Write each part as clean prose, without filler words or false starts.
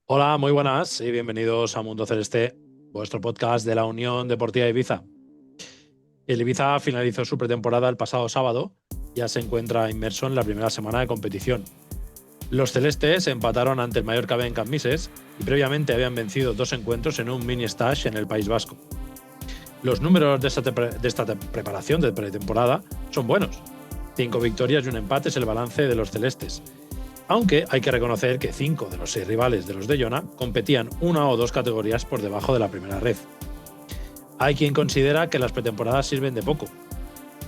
Hola, muy buenas y bienvenidos a Mundo Celeste, vuestro podcast de la Unión Deportiva de Ibiza. El Ibiza finalizó su pretemporada el pasado sábado, ya se encuentra inmerso en la primera semana de competición. Los celestes empataron ante el Mallorca B en Cambises y previamente habían vencido 2 encuentros en un mini stage en el País Vasco. Los números de esta preparación de pretemporada son buenos. 5 victorias y un empate es el balance de los celestes. Aunque hay que reconocer que 5 de los 6 rivales de los de Jona competían una o dos categorías por debajo de la primera red. Hay quien considera que las pretemporadas sirven de poco.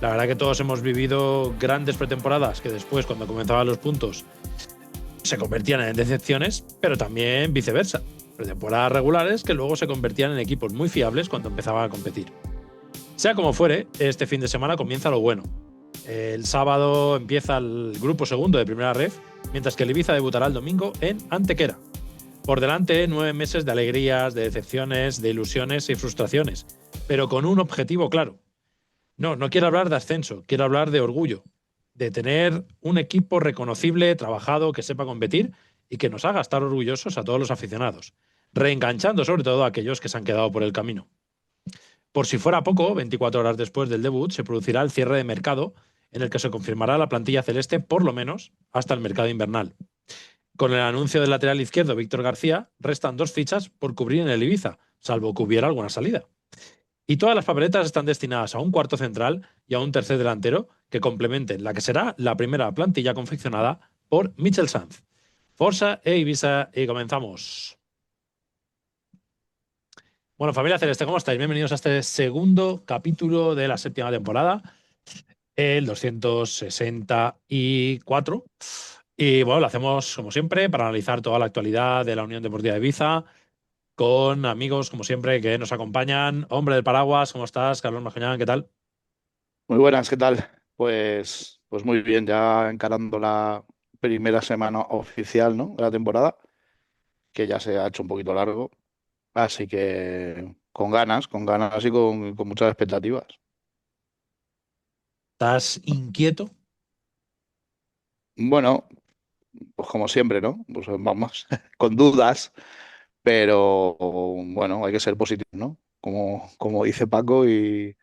La verdad que todos hemos vivido grandes pretemporadas que después, cuando comenzaban los puntos, se convertían en decepciones, pero también viceversa. Pretemporadas regulares que luego se convertían en equipos muy fiables cuando empezaban a competir. Sea como fuere, este fin de semana comienza lo bueno. El sábado empieza el grupo segundo de primera red, mientras que el Ibiza debutará el domingo en Antequera. Por delante, 9 meses de alegrías, de decepciones, de ilusiones y frustraciones, pero con un objetivo claro. No quiero hablar de ascenso, quiero hablar de orgullo, de tener un equipo reconocible, trabajado, que sepa competir y que nos haga estar orgullosos a todos los aficionados, reenganchando sobre todo a aquellos que se han quedado por el camino. Por si fuera poco, 24 horas después del debut se producirá el cierre de mercado en el que se confirmará la plantilla celeste por lo menos hasta el mercado invernal. Con el anuncio del lateral izquierdo Víctor García, restan 2 fichas por cubrir en el Ibiza, salvo que hubiera alguna salida. Y todas las papeletas están destinadas a un cuarto central y a un tercer delantero que complementen la que será la primera plantilla confeccionada por Michel Sanz. Forza e Ibiza y comenzamos. Bueno, familia Celeste, ¿cómo estáis? Bienvenidos a este segundo capítulo de la séptima temporada, el 264. Y bueno, lo hacemos como siempre para analizar toda la actualidad de la Unión Deportiva de Ibiza con amigos como siempre que nos acompañan. Hombre del paraguas, ¿cómo estás? Carlos Majoñán, ¿qué tal? Muy buenas, ¿qué tal? Pues muy bien, ya encarando la primera semana oficial, ¿no? De la temporada, que ya se ha hecho un poquito largo, así que con ganas y con muchas expectativas. ¿Estás inquieto? Bueno, pues como siempre, ¿no? Pues vamos, con dudas, pero bueno, hay que ser positivo, ¿no? Como dice Paco, y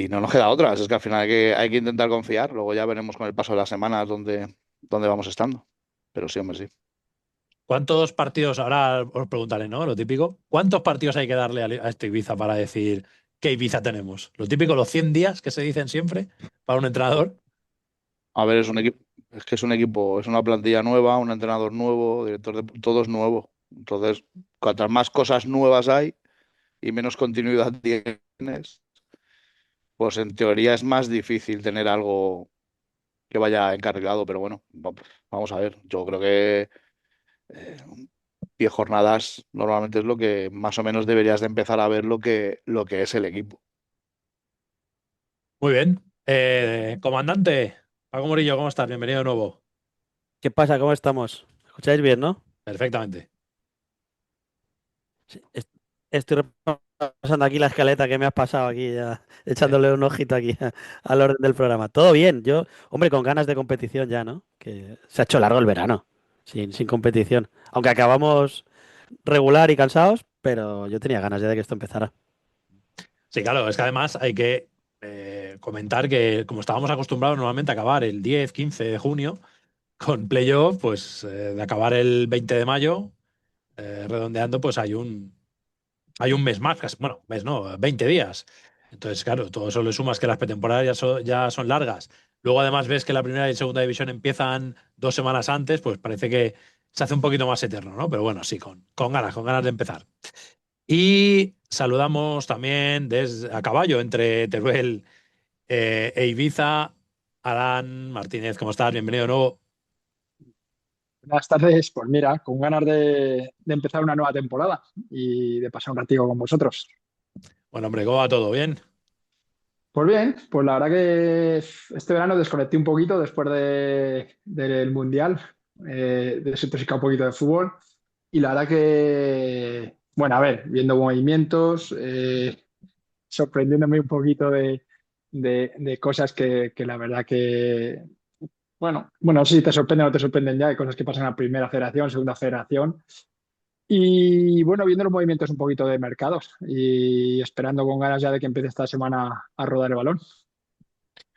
no nos queda otra, es que al final hay que intentar confiar, luego ya veremos con el paso de las semanas dónde vamos estando, pero sí, hombre, sí. ¿Cuántos partidos, ahora os preguntaré, ¿no? Lo típico, ¿cuántos partidos hay que darle a este Ibiza para decir qué Ibiza tenemos? Lo típico, los 100 días que se dicen siempre para un entrenador. A ver, es un equipo, es que es un equipo, es una plantilla nueva, un entrenador nuevo, todo es nuevo. Entonces, cuantas más cosas nuevas hay y menos continuidad tienes, pues en teoría es más difícil tener algo que vaya encarrilado, pero bueno, vamos a ver. Yo creo que 10 jornadas normalmente es lo que más o menos deberías de empezar a ver lo que es el equipo. Muy bien. Comandante, Paco Murillo, ¿cómo estás? Bienvenido de nuevo. ¿Qué pasa? ¿Cómo estamos? ¿Escucháis bien, no? Perfectamente. Sí, estoy repasando aquí la escaleta que me has pasado aquí, ya, echándole un ojito aquí al orden del programa. Todo bien, yo, hombre, con ganas de competición ya, ¿no? Que se ha hecho largo el verano, sin competición. Aunque acabamos regular y cansados, pero yo tenía ganas ya de que esto empezara. Sí, claro, es que además hay que comentar que como estábamos acostumbrados normalmente a acabar el 10, 15 de junio, con playoff, pues de acabar el 20 de mayo, redondeando, pues hay un mes más, bueno, mes no, 20 días. Entonces, claro, todo eso le sumas que las pretemporadas ya son largas. Luego, además, ves que la primera y segunda división empiezan 2 semanas antes, pues parece que se hace un poquito más eterno, ¿no? Pero bueno, sí, con ganas de empezar. Y saludamos también desde a caballo entre Teruel e Ibiza, Adán Martínez, ¿cómo estás? Bienvenido de nuevo. Buenas tardes, pues mira, con ganas de empezar una nueva temporada y de pasar un ratito con vosotros. Bueno, hombre, ¿cómo va todo? ¿Bien? Pues bien, pues la verdad que este verano desconecté un poquito después del Mundial, desintoxicado un poquito de fútbol y la verdad que, bueno, a ver, viendo movimientos, sorprendiéndome un poquito de cosas que la verdad que Bueno, sí, te sorprende o no te sorprenden ya, hay cosas que pasan en la primera federación, segunda federación. Y bueno, viendo los movimientos un poquito de mercados y esperando con ganas ya de que empiece esta semana a rodar el balón.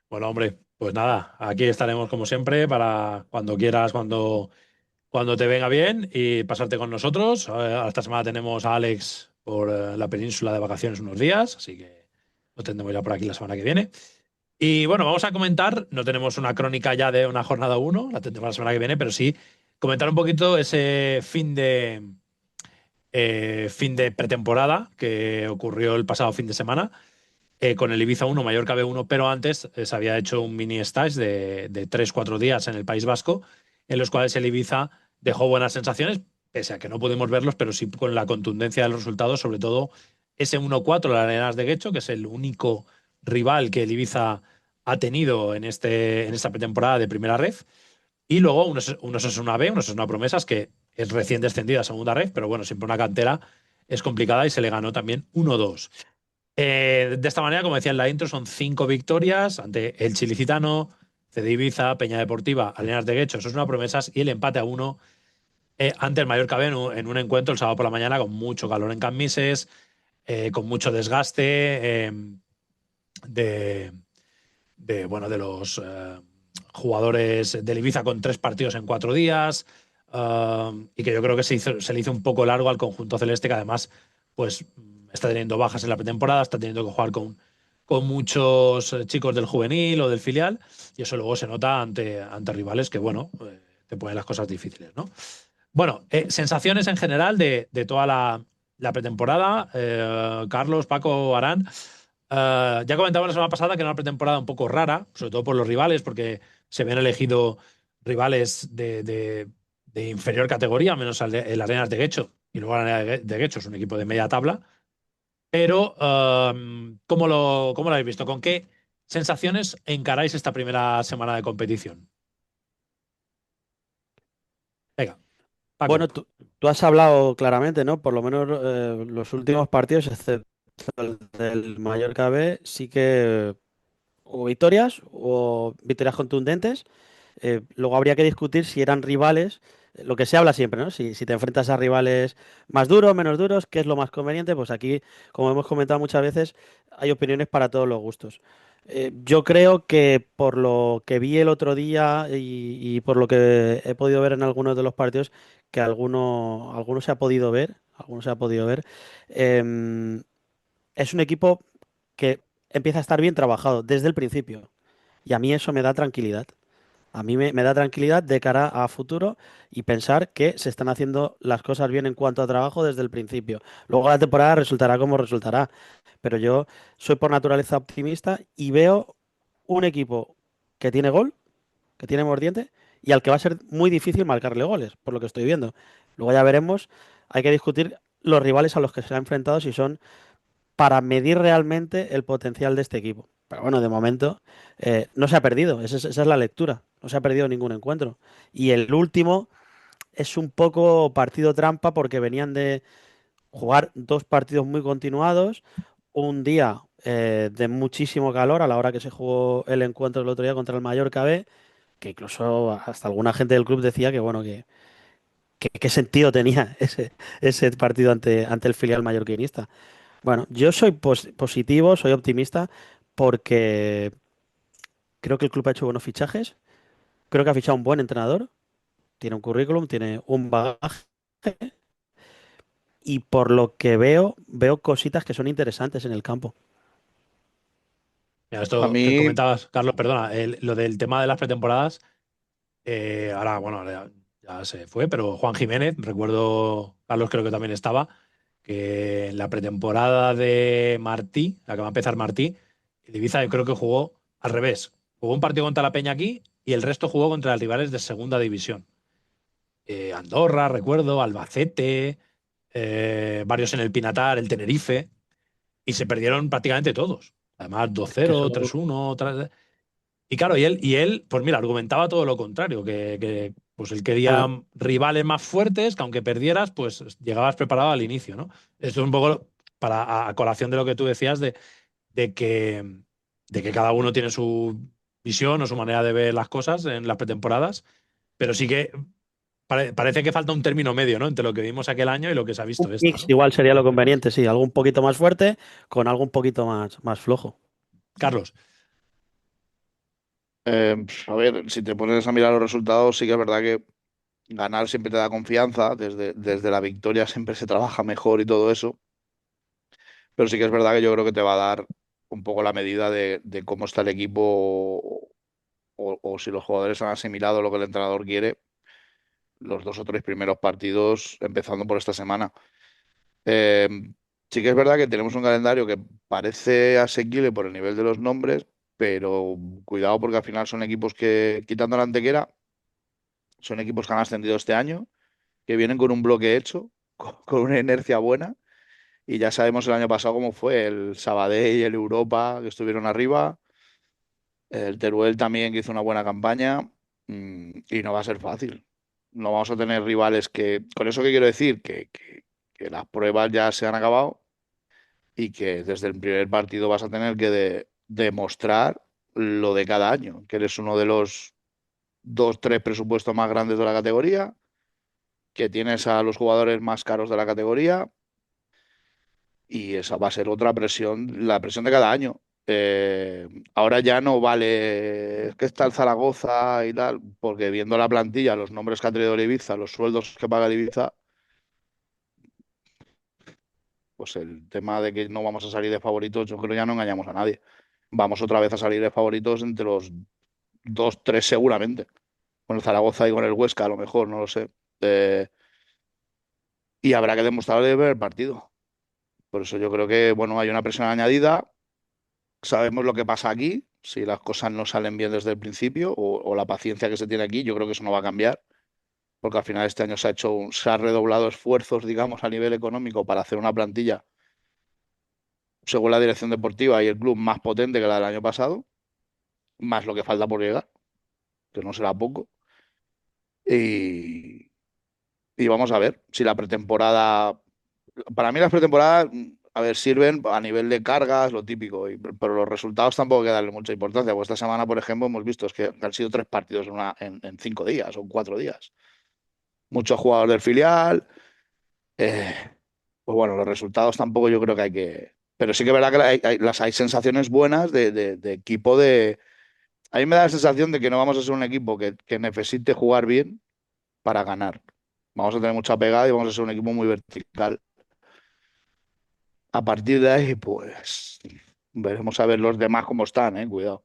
Bueno, hombre, pues nada, aquí estaremos como siempre para cuando quieras, cuando te venga bien y pasarte con nosotros. Esta semana tenemos a Alex por la península de vacaciones unos días, así que lo tendremos ya por aquí la semana que viene. Y bueno, vamos a comentar, no tenemos una crónica ya de una jornada uno, la tendremos la semana que viene, pero sí comentar un poquito ese fin de pretemporada que ocurrió el pasado fin de semana con el Ibiza 1, Mallorca B1, pero antes se había hecho un mini stage de 3-4 días en el País Vasco, en los cuales el Ibiza dejó buenas sensaciones, pese a que no pudimos verlos, pero sí con la contundencia de los resultados, sobre todo ese 1-4 de las Arenas de Guecho, que es el único rival que el Ibiza ha tenido en esta pretemporada de primera red. Y luego unos es una B, unos es una promesas, que es recién descendida a segunda red, pero bueno, siempre una cantera es complicada y se le ganó también 1-2. De esta manera, como decía en la intro, son 5 victorias ante el Chilicitano, CD Ibiza, Peña Deportiva, Arenas de Guecho, eso es una promesas, y el empate a 1 ante el Mallorca B en un encuentro el sábado por la mañana con mucho calor en Cambises, con mucho desgaste de, bueno, de los jugadores del Ibiza con 3 partidos en 4 días, y que yo creo que se le hizo un poco largo al conjunto celeste, que además pues está teniendo bajas en la pretemporada, está teniendo que jugar con muchos chicos del juvenil o del filial, y eso luego se nota ante rivales que, bueno, te ponen las cosas difíciles, ¿no? Bueno, sensaciones en general de toda la pretemporada. Carlos, Paco, Arán. Ya comentaba la semana pasada que era una pretemporada un poco rara, sobre todo por los rivales, porque se habían elegido rivales de inferior categoría, menos el Arenas de Guecho. Y luego el Arenas de Guecho es un equipo de media tabla. Pero, ¿cómo lo habéis visto? ¿Con qué sensaciones encaráis esta primera semana de competición? Venga, Paco. Bueno, tú has hablado claramente, ¿no? Por lo menos los últimos partidos, excepto el del Mallorca B, sí que hubo victorias o victorias contundentes. Luego habría que discutir si eran rivales, lo que se habla siempre, ¿no? Si te enfrentas a rivales más duros, menos duros, ¿qué es lo más conveniente? Pues aquí, como hemos comentado muchas veces, hay opiniones para todos los gustos. Yo creo que por lo que vi el otro día y por lo que he podido ver en algunos de los partidos, que alguno se ha podido ver, alguno se ha podido ver, em, es un equipo que empieza a estar bien trabajado desde el principio. Y a mí eso me da tranquilidad. A mí me da tranquilidad de cara a futuro y pensar que se están haciendo las cosas bien en cuanto a trabajo desde el principio. Luego la temporada resultará como resultará, pero yo soy por naturaleza optimista y veo un equipo que tiene gol, que tiene mordiente y al que va a ser muy difícil marcarle goles, por lo que estoy viendo. Luego ya veremos, hay que discutir los rivales a los que se ha enfrentado si son para medir realmente el potencial de este equipo. Pero bueno, de momento no se ha perdido, esa es la lectura, no se ha perdido ningún encuentro. Y el último es un poco partido trampa porque venían de jugar 2 partidos muy continuados, un día de muchísimo calor a la hora que se jugó el encuentro el otro día contra el Mallorca B, que incluso hasta alguna gente del club decía que bueno, que qué sentido tenía ese partido ante el filial mallorquinista. Bueno, yo soy positivo, soy optimista porque creo que el club ha hecho buenos fichajes, creo que ha fichado un buen entrenador, tiene un currículum, tiene un bagaje y por lo que veo cositas que son interesantes en el campo. Mira, A esto que mí, comentabas, Carlos, perdona, lo del tema de las pretemporadas, ahora, bueno, ahora ya se fue, pero Juan Jiménez, recuerdo, Carlos creo que también estaba, que en la pretemporada de Martí, la que va a empezar Martí, el Ibiza yo creo que jugó al revés. Jugó un partido contra la Peña aquí y el resto jugó contra rivales de segunda división. Andorra, recuerdo, Albacete, varios en el Pinatar, el Tenerife, y se perdieron prácticamente todos. Además, Es que 2-0, eso, 3-1. Y claro, y él, pues mira, argumentaba todo lo contrario, pues él quería hombre, rivales más fuertes, que aunque perdieras, pues llegabas preparado al inicio, ¿no? Esto es un poco a colación de lo que tú decías de que, de que cada uno tiene visión o su manera de ver las cosas en las pretemporadas, pero sí que parece que falta un término medio, ¿no? Entre lo que vimos aquel año y lo que se ha visto Un este, mix ¿no? igual sería lo conveniente, sí, algo un poquito más fuerte con algo un poquito más flojo. Carlos, A ver, si te pones a mirar los resultados, sí que es verdad que ganar siempre te da confianza, desde la victoria siempre se trabaja mejor y todo eso, pero sí que es verdad que yo creo que te va a dar un poco la medida de cómo está el equipo o si los jugadores han asimilado lo que el entrenador quiere los 2 o 3 primeros partidos, empezando por esta semana. Eh, sí que es verdad que tenemos un calendario que parece asequible por el nivel de los nombres, pero cuidado porque al final son equipos que, quitando la Antequera, son equipos que han ascendido este año, que vienen con un bloque hecho, con una inercia buena, y ya sabemos el año pasado cómo fue el Sabadell y el Europa, que estuvieron arriba, el Teruel también, que hizo una buena campaña, y no va a ser fácil. No vamos a tener rivales que... Con eso, ¿qué quiero decir? Que las pruebas ya se han acabado y que desde el primer partido vas a tener que demostrar lo de cada año, que eres uno de los 2, 3 presupuestos más grandes de la categoría, que tienes a los jugadores más caros de la categoría y esa va a ser otra presión, la presión de cada año. Ahora ya no vale, es que está el Zaragoza y tal, porque viendo la plantilla, los nombres que ha traído el Ibiza, los sueldos que paga el Ibiza, pues el tema de que no vamos a salir de favoritos, yo creo que ya no engañamos a nadie. Vamos otra vez a salir de favoritos entre los 2, 3 seguramente. Con el Zaragoza y con el Huesca, a lo mejor, no lo sé. Eh, y habrá que demostrarle el primer partido. Por eso yo creo que, bueno, hay una presión añadida. Sabemos lo que pasa aquí. Si las cosas no salen bien desde el principio o la paciencia que se tiene aquí, yo creo que eso no va a cambiar. Porque al final este año se ha redoblado esfuerzos, digamos, a nivel económico para hacer una plantilla, según la dirección deportiva y el club, más potente que la del año pasado, más lo que falta por llegar, que no será poco. Y, y vamos a ver si la pretemporada. Para mí las pretemporadas, a ver, sirven a nivel de cargas, lo típico, pero los resultados tampoco hay que darle mucha importancia. Pues esta semana, por ejemplo, hemos visto es que han sido 3 partidos en 5 días o 4 días. Muchos jugadores del filial. eh, pues bueno, los resultados tampoco yo creo que hay que. Pero sí que es verdad que hay sensaciones buenas de equipo de. A mí me da la sensación de que no vamos a ser un equipo que necesite jugar bien para ganar. Vamos a tener mucha pegada y vamos a ser un equipo muy vertical. A partir de ahí, pues veremos a ver los demás cómo están, cuidado.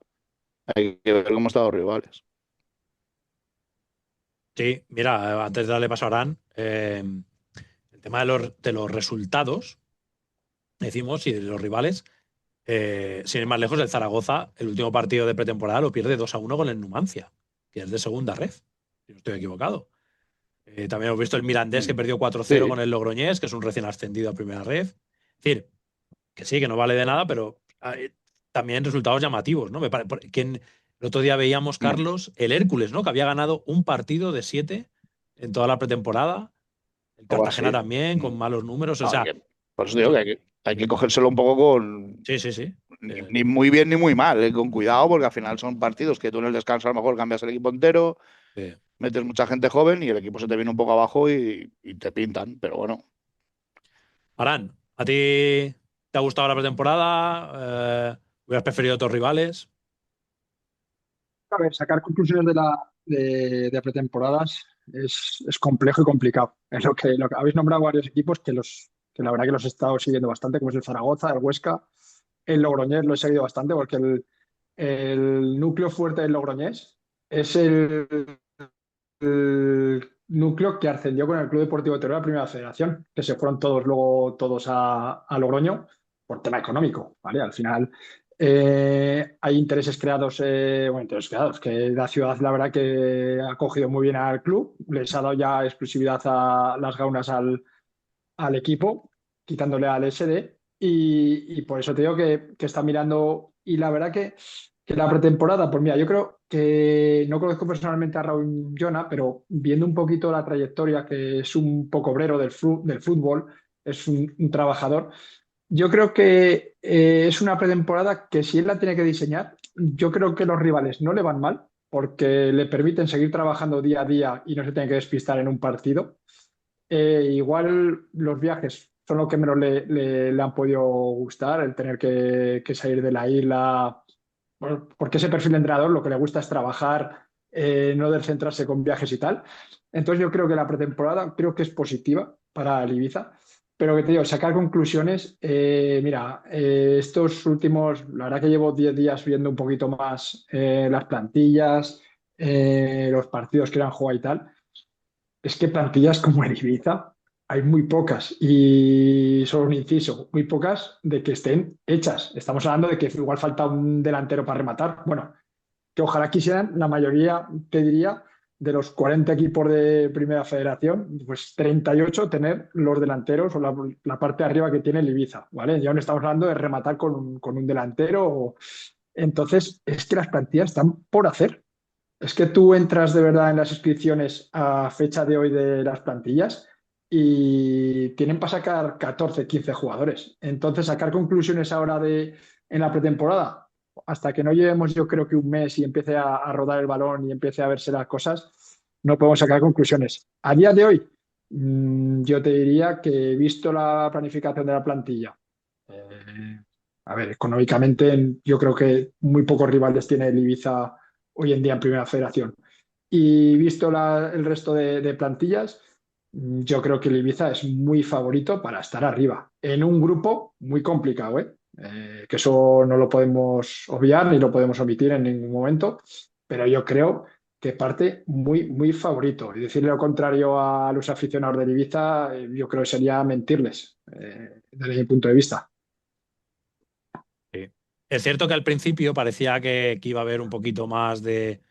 Hay que ver cómo están los rivales. sí, mira, antes de darle paso a Arán, el tema de los resultados, decimos, y de los rivales, sin ir más lejos, el Zaragoza, el último partido de pretemporada lo pierde 2-1 con el Numancia, que es de segunda red, si no estoy equivocado. También hemos visto el Mirandés que perdió 4-0 Sí, con el Logroñés, que es un recién ascendido a primera red. Es decir, que sí, que no vale de nada, pero también resultados llamativos, ¿no? El otro día veíamos, Carlos, el Hércules, ¿no? Que había ganado un partido de 7 en toda la pretemporada. El algo Cartagena así. también, con malos números. O No, sea, por eso digo que hay que cogérselo un poco con. sí, sí, sí. Ni muy bien ni muy mal, con cuidado, porque al final son partidos que tú en el descanso a lo mejor cambias el equipo entero, Eh, metes mucha gente joven y el equipo se te viene un poco abajo y te pintan. Pero bueno, Arán, ¿a ti te ha gustado la pretemporada? ¿Hubieras preferido otros rivales? A ver, sacar conclusiones de pretemporadas es complejo y complicado. Es lo que habéis nombrado varios equipos que la verdad que los he estado siguiendo bastante, como es el Zaragoza, el Huesca, el Logroñés lo he seguido bastante porque el núcleo fuerte del Logroñés es el núcleo que ascendió con el Club Deportivo Teruel a la Primera Federación, que se fueron todos luego todos a Logroño por tema económico, ¿vale? Al final hay intereses creados, bueno, intereses creados, que la ciudad la verdad que ha cogido muy bien al club, les ha dado ya exclusividad a las gaunas al equipo, quitándole al SD, y por eso te digo que está mirando, y la verdad que la pretemporada, pues mira, yo creo que no conozco personalmente a Raúl Llona, pero viendo un poquito la trayectoria, que es un poco obrero del fútbol, es un trabajador, Yo creo que es una pretemporada que si él la tiene que diseñar, yo creo que los rivales no le van mal porque le permiten seguir trabajando día a día y no se tiene que despistar en un partido. Igual los viajes son lo que menos le han podido gustar, el tener que salir de la isla, porque ese perfil de entrenador lo que le gusta es trabajar, no descentrarse con viajes y tal. Entonces yo creo que la pretemporada creo que es positiva para el Ibiza, pero que te digo, sacar conclusiones, mira, estos últimos, la verdad que llevo 10 días viendo un poquito más las plantillas, los partidos que han jugado y tal. Es que plantillas como el Ibiza hay muy pocas y solo un inciso, muy pocas de que estén hechas. Estamos hablando de que igual falta un delantero para rematar. Bueno, que ojalá quisieran la mayoría, te diría, de los 40 equipos de Primera Federación, pues 38 tener los delanteros o la parte de arriba que tiene el Ibiza, ¿vale? Ya no estamos hablando de rematar con un delantero. Entonces, es que las plantillas están por hacer. Es que tú entras de verdad en las inscripciones a fecha de hoy de las plantillas y tienen para sacar 14, 15 jugadores. Entonces, sacar conclusiones ahora en la pretemporada, hasta que no llevemos yo creo que un mes y empiece a rodar el balón y empiece a verse las cosas, no podemos sacar conclusiones. A día de hoy, yo te diría que visto la planificación de la plantilla, eh, a ver, económicamente yo creo que muy pocos rivales tiene el Ibiza hoy en día en Primera Federación. Y visto el resto de plantillas, yo creo que el Ibiza es muy favorito para estar arriba, en un grupo muy complicado, ¿eh? Que eso no lo podemos obviar ni lo podemos omitir en ningún momento, pero yo creo que parte muy, muy favorito. Y decirle lo contrario a los aficionados del Ibiza, yo creo que sería mentirles, desde mi punto de vista. Sí. Es cierto que al principio parecía que iba a haber un poquito más de.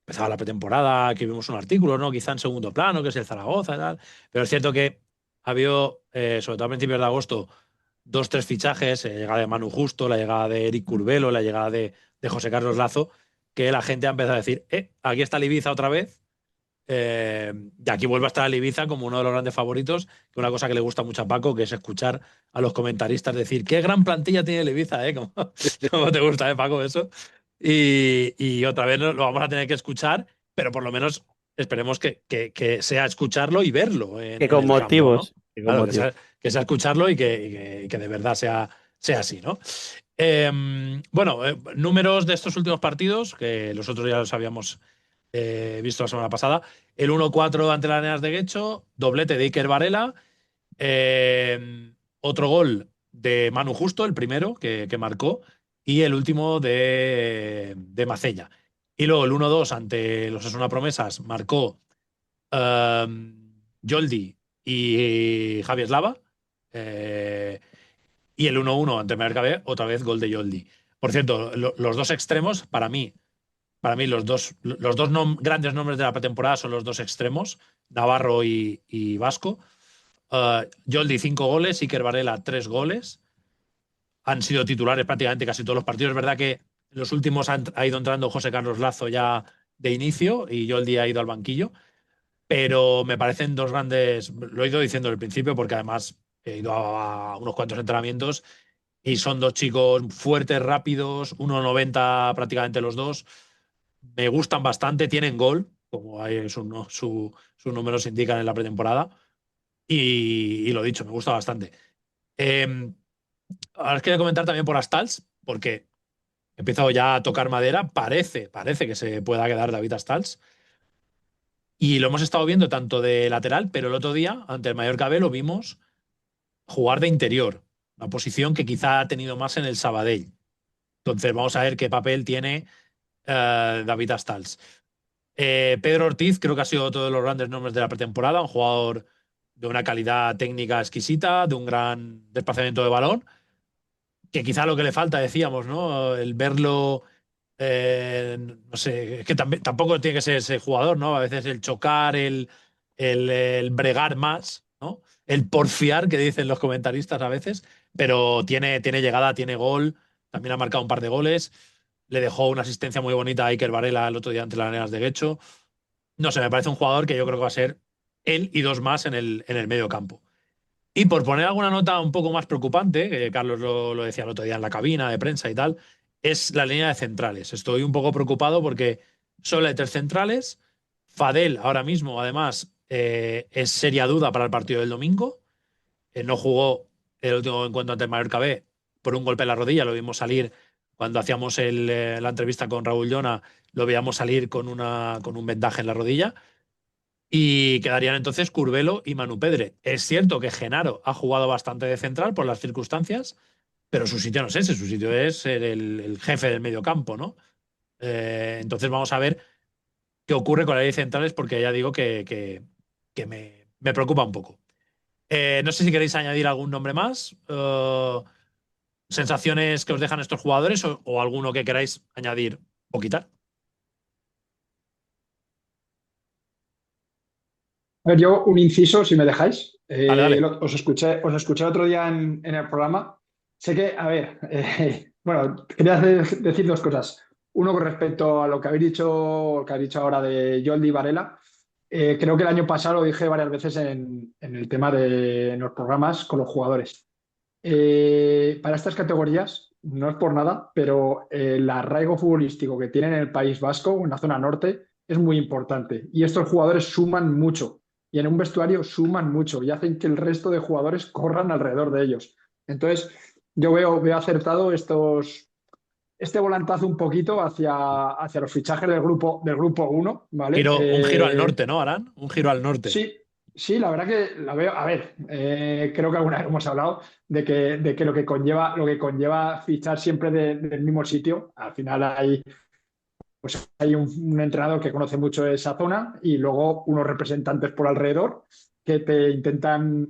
Empezaba la pretemporada, que vimos un artículo, ¿no? Quizá en segundo plano, que es el Zaragoza y tal. Pero es cierto que ha habido, sobre todo a principios de agosto, dos, tres fichajes, la llegada de Manu Justo, la llegada de Eric Curbelo, la llegada de José Carlos Lazo, que la gente ha empezado a decir, aquí está el Ibiza otra vez, y aquí vuelve a estar el Ibiza como uno de los grandes favoritos, que una cosa que le gusta mucho a Paco, que es escuchar a los comentaristas decir, qué gran plantilla tiene el Ibiza, ¿eh? Como te gusta, Paco, eso. Y otra vez lo vamos a tener que escuchar, pero por lo menos esperemos que sea escucharlo y verlo Que en con el campo, ¿no? motivos. Que con Claro, motivos. que sea escucharlo y que de verdad sea así, ¿no? Bueno, números de estos últimos partidos, que los otros ya los habíamos visto la semana pasada. El 1-4 ante las Neas de Guecho, doblete de Iker Varela, otro gol de Manu Justo, el primero que marcó, y el último de Macella. Y luego el 1-2 ante los Osasuna Promesas marcó Joldi y Javier Slava. eh, y el 1-1 ante Mallorca B, otra vez gol de Joldi. Por cierto, los dos extremos, para mí los dos grandes nombres de la pretemporada son los dos extremos, Navarro y Vasco. Joldi 5 goles, Iker Varela 3 goles. Han sido titulares prácticamente casi todos los partidos. Es verdad que en los últimos ha ido entrando José Carlos Lazo ya de inicio y Joldi ha ido al banquillo, pero me parecen dos grandes, lo he ido diciendo al principio porque además he ido a unos cuantos entrenamientos y son dos chicos fuertes, rápidos, 1,90 prácticamente los dos. Me gustan bastante, tienen gol, como sus números indican en la pretemporada. Y lo dicho, me gusta bastante. Eh, Ahora os quería comentar también por Astals, porque he empezado ya a tocar madera. Parece que se pueda quedar David Astals. Y lo hemos estado viendo tanto de lateral, pero el otro día, ante el Mallorca B, lo vimos jugar de interior. Una posición que quizá ha tenido más en el Sabadell. Entonces, vamos a ver qué papel tiene David Astals. Pedro Ortiz creo que ha sido otro de los grandes nombres de la pretemporada, un jugador de una calidad técnica exquisita, de un gran desplazamiento de balón, que quizá lo que le falta, decíamos, ¿no? El verlo, no sé, es que tampoco tiene que ser ese jugador, ¿no? A veces el chocar, el bregar más, ¿no? El porfiar, que dicen los comentaristas a veces, pero tiene llegada, tiene gol, también ha marcado un par de goles, le dejó una asistencia muy bonita a Iker Varela el otro día ante las Nenas de Guecho. No sé, me parece un jugador que yo creo que va a ser él y dos más en el medio campo. Y por poner alguna nota un poco más preocupante, que Carlos lo decía el otro día en la cabina de prensa y tal, es la línea de centrales. Estoy un poco preocupado porque solo hay 3 centrales. Fadel ahora mismo, además, es seria duda para el partido del domingo. No jugó el último encuentro ante el Mallorca B por un golpe en la rodilla. Lo vimos salir cuando hacíamos la entrevista con Raúl Llona, lo veíamos salir con un vendaje en la rodilla. Y quedarían entonces Curbelo y Manu Pedre. Es cierto que Genaro ha jugado bastante de central por las circunstancias, pero su sitio no es ese, su sitio es ser el jefe del medio campo, ¿no? Entonces vamos a ver qué ocurre con la ley de centrales, porque ya digo que me preocupa un poco. No sé si queréis añadir algún nombre más, sensaciones que os dejan estos jugadores o alguno que queráis añadir o quitar. A ver, yo un inciso, si me dejáis. Dale, dale. Os escuché el otro día en el programa. Sé que, a ver, bueno, quería decir dos cosas. Uno con respecto a lo que habéis dicho, que ha dicho ahora de Jordi Varela. Creo que el año pasado lo dije varias veces en el tema en los programas con los jugadores. Para estas categorías, no es por nada, pero el arraigo futbolístico que tienen en el País Vasco, en la zona norte, es muy importante. Y estos jugadores suman mucho. Y en un vestuario suman mucho y hacen que el resto de jugadores corran alrededor de ellos. Entonces, yo veo acertado este volantazo un poquito hacia los fichajes del grupo 1, ¿vale? Un giro al norte, ¿no, Arán? Un giro al norte. Sí, sí, la verdad que la veo. A ver, creo que alguna vez hemos hablado de que lo que conlleva fichar siempre del mismo sitio. Al final hay un entrenador que conoce mucho esa zona y luego unos representantes por alrededor que te intentan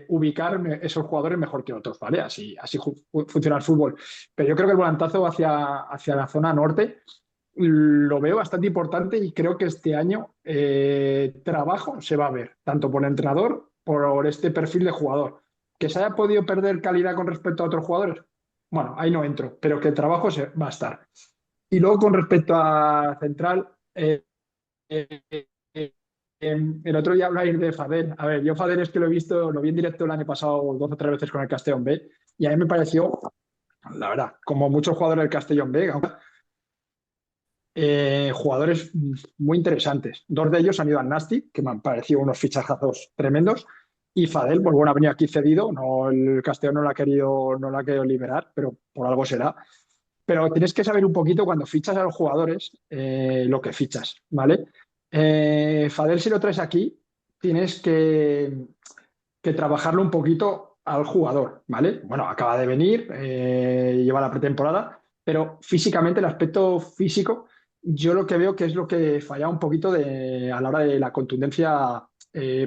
ubicar esos jugadores mejor que otros, ¿vale? Así funciona el fútbol. Pero yo creo que el volantazo hacia la zona norte lo veo bastante importante y creo que este año trabajo se va a ver, tanto por el entrenador, por este perfil de jugador. Que se haya podido perder calidad con respecto a otros jugadores, bueno, ahí no entro, pero que el trabajo va a estar. Y luego con respecto a Central, eh, eh, el otro día habláis de Fadel. A ver, yo Fadel es que lo vi en directo el año pasado 2 o 3 veces con el Castellón B y a mí me pareció, la verdad, como muchos jugadores del Castellón B, jugadores muy interesantes. 2 de ellos han ido al Nasti, que me han parecido unos fichajazos tremendos. Y Fadel, pues bueno, ha venido aquí cedido. No, el Castellón no lo ha querido liberar, pero por algo será. Pero tienes que saber un poquito cuando fichas a los jugadores lo que fichas, ¿vale? Fadel, si lo traes aquí, tienes que trabajarlo un poquito al jugador, ¿vale? Bueno, acaba de venir, lleva la pretemporada, pero físicamente, el aspecto físico, yo lo que veo que es lo que falla un poquito a la hora de la contundencia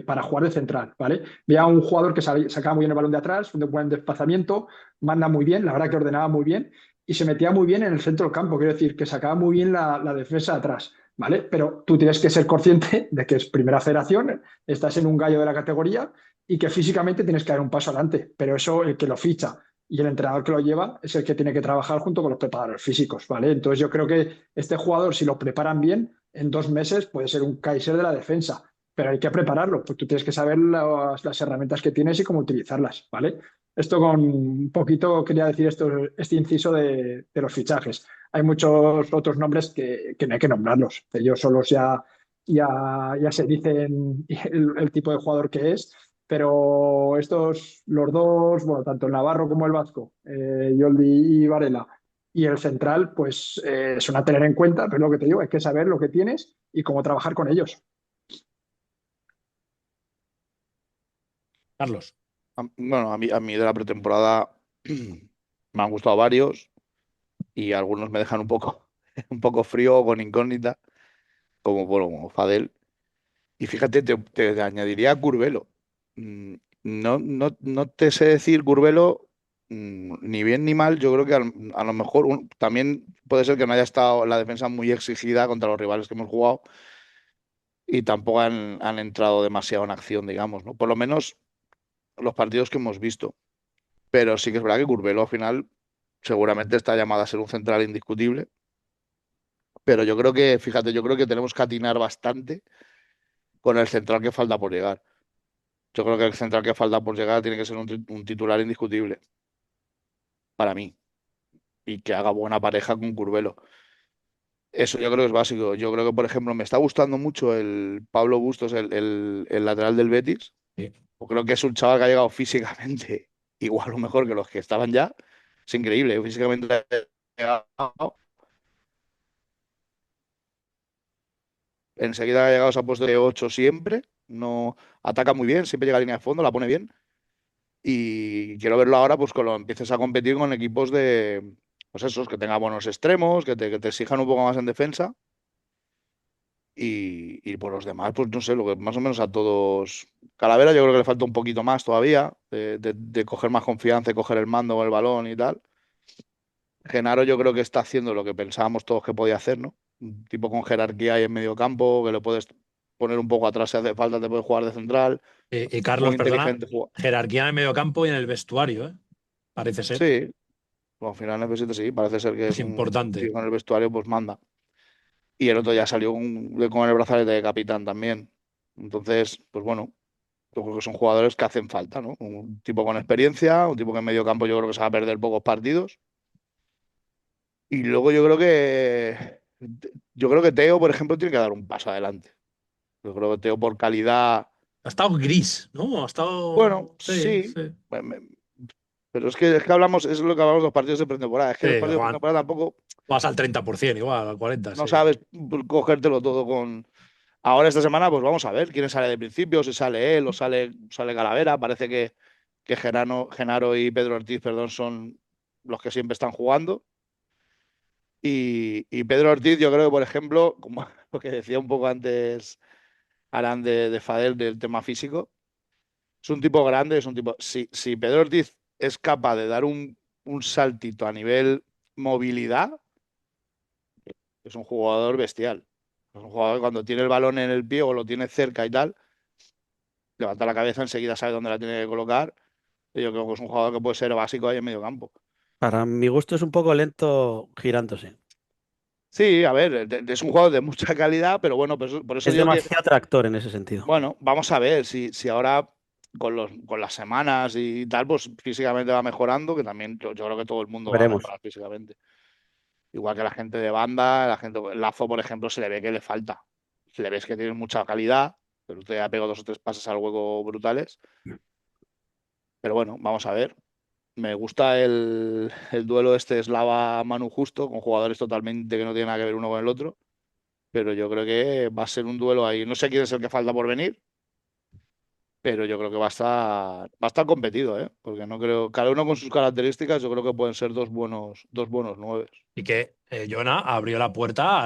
para jugar de central, ¿vale? Veía un jugador que sacaba muy bien el balón de atrás, un buen desplazamiento, manda muy bien, la verdad que ordenaba muy bien y se metía muy bien en el centro del campo, quiero decir, que sacaba muy bien la defensa de atrás, ¿vale? Pero tú tienes que ser consciente de que es primera federación, estás en un gallo de la categoría y que físicamente tienes que dar un paso adelante, pero eso el que lo ficha y el entrenador que lo lleva es el que tiene que trabajar junto con los preparadores físicos, ¿vale? Entonces yo creo que este jugador, si lo preparan bien, en 2 meses puede ser un Kaiser de la defensa, pero hay que prepararlo, pues tú tienes que saber las herramientas que tienes y cómo utilizarlas, ¿vale? Esto con un poquito quería decir este inciso de los fichajes. Hay muchos otros nombres que no hay que nombrarlos. Ellos solos ya se dicen el tipo de jugador que es, pero los dos, bueno, tanto el Navarro como el Vasco, Jordi y Varela, y el central, pues son a tener en cuenta, pero lo que te digo, hay que saber lo que tienes y cómo trabajar con ellos. Carlos. Bueno, a mí de la pretemporada me han gustado varios y algunos me dejan un poco, un poco frío o con incógnita, como, bueno, como Fadel. Y fíjate, te añadiría a Curvelo. No te sé decir Curvelo ni bien ni mal. Yo creo que a lo mejor también puede ser que no haya estado la defensa muy exigida contra los rivales que hemos jugado y tampoco han entrado demasiado en acción, digamos, ¿no? Por lo menos los partidos que hemos visto. Pero sí que es verdad que Curvelo al final seguramente está llamado a ser un central indiscutible. Pero yo creo que, fíjate, yo creo que tenemos que atinar bastante con el central que falta por llegar. Yo creo que el central que falta por llegar tiene que ser un titular indiscutible, para mí, y que haga buena pareja con Curvelo. Eso yo creo que es básico. Yo creo que, por ejemplo, me está gustando mucho el Pablo Bustos, el lateral del Betis. Sí. Yo creo que es un chaval que ha llegado físicamente igual o mejor que los que estaban ya. Es increíble, físicamente ha llegado. Enseguida ha llegado, se ha puesto de 8 siempre. No ataca muy bien, siempre llega a línea de fondo, la pone bien. Y quiero verlo ahora, pues cuando empieces a competir con equipos de, pues esos, que tengan buenos extremos, que te exijan un poco más en defensa. Y por los demás, pues no sé, lo que más o menos a todos. Calavera yo creo que le falta un poquito más todavía, de coger más confianza y coger el mando o el balón y tal. Genaro yo creo que está haciendo lo que pensábamos todos que podía hacer, ¿no? Un tipo con jerarquía ahí en medio campo, que le puedes poner un poco atrás si hace falta, te puede jugar de central. Y Muy Carlos, perdona, inteligente jugar. jerarquía en el medio campo y en el vestuario, ¿eh? Parece ser. Sí, pues al final necesita, sí, parece ser que Es es un importante. tío con el vestuario, pues manda. Y el otro ya salió con el brazalete de capitán también. Entonces, pues bueno, yo creo que son jugadores que hacen falta, ¿no? Un tipo con experiencia, un tipo que en medio campo yo creo que se va a perder pocos partidos. Y luego yo creo que Teo, por ejemplo, tiene que dar un paso adelante. Yo creo que Teo por calidad, Ha estado gris, ¿no? Ha bueno, estado. Sí, sí. sí. Pero es que hablamos, es lo que hablamos de los partidos de pretemporada. Es que los Sí, partidos de Juan, pretemporada tampoco vas al 30% igual, al 40%, no sí. sabes cogértelo todo con. Ahora esta semana, pues vamos a ver quién sale de principio, si sale él o sale Calavera. Parece que Genaro y Pedro Ortiz, perdón, son los que siempre están jugando. Y Pedro Ortiz, yo creo que, por ejemplo, como lo que decía un poco antes Aran de Fadel del tema físico, es un tipo grande, es un tipo. Si Pedro Ortiz es capaz de dar un saltito a nivel movilidad, es un jugador bestial. Es un jugador que cuando tiene el balón en el pie o lo tiene cerca y tal, levanta la cabeza, enseguida sabe dónde la tiene que colocar. Y yo creo que es un jugador que puede ser básico ahí en medio campo. Para mi gusto es un poco lento girándose. Sí, a ver, es un jugador de mucha calidad, pero bueno, por eso Es digo que, demasiado tractor en ese sentido. bueno, vamos a ver si ahora con las semanas y tal, pues físicamente va mejorando, que también yo creo que todo el mundo va a Veremos. mejorar físicamente. Igual que la gente de banda, Lazo, por ejemplo, se le ve que le falta. Se le ves que tiene mucha calidad, pero usted ha pegado 2 o 3 pases al hueco brutales. Pero bueno, vamos a ver. Me gusta el duelo este Slava-Manu Justo, con jugadores totalmente que no tienen nada que ver uno con el otro. Pero yo creo que va a ser un duelo ahí. No sé quién es el que falta por venir, pero yo creo que va a estar competido, ¿eh? Porque no creo, cada uno con sus características, yo creo que pueden ser dos buenos nueves. Y que Jonah abrió la puerta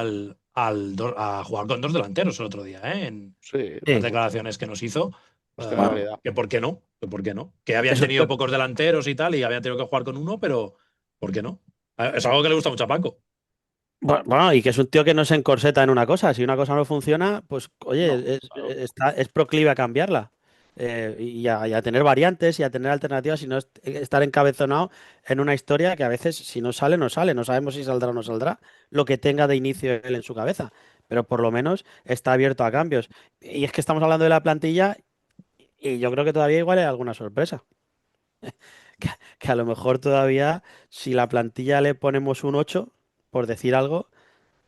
a jugar con dos delanteros el otro día, ¿eh? En Sí, las Sí. declaraciones que nos hizo. pues tiene Bueno, calidad. Que por qué no, que por qué no. Que habían es un tenido tío- pocos delanteros y tal, y habían tenido que jugar con uno, pero ¿por qué no? Es algo que le gusta mucho a Paco. bueno, y que es un tío que no se encorseta en una cosa. Si una cosa no funciona, pues No, oye, claro. es proclive a cambiarla. Y a tener variantes y a tener alternativas y no estar encabezonado en una historia que a veces si no sale, no sale. No sabemos si saldrá o no saldrá lo que tenga de inicio él en su cabeza. Pero por lo menos está abierto a cambios. Y es que estamos hablando de la plantilla y yo creo que todavía igual hay alguna sorpresa. Que, que a lo mejor todavía si la plantilla le ponemos un 8 por decir algo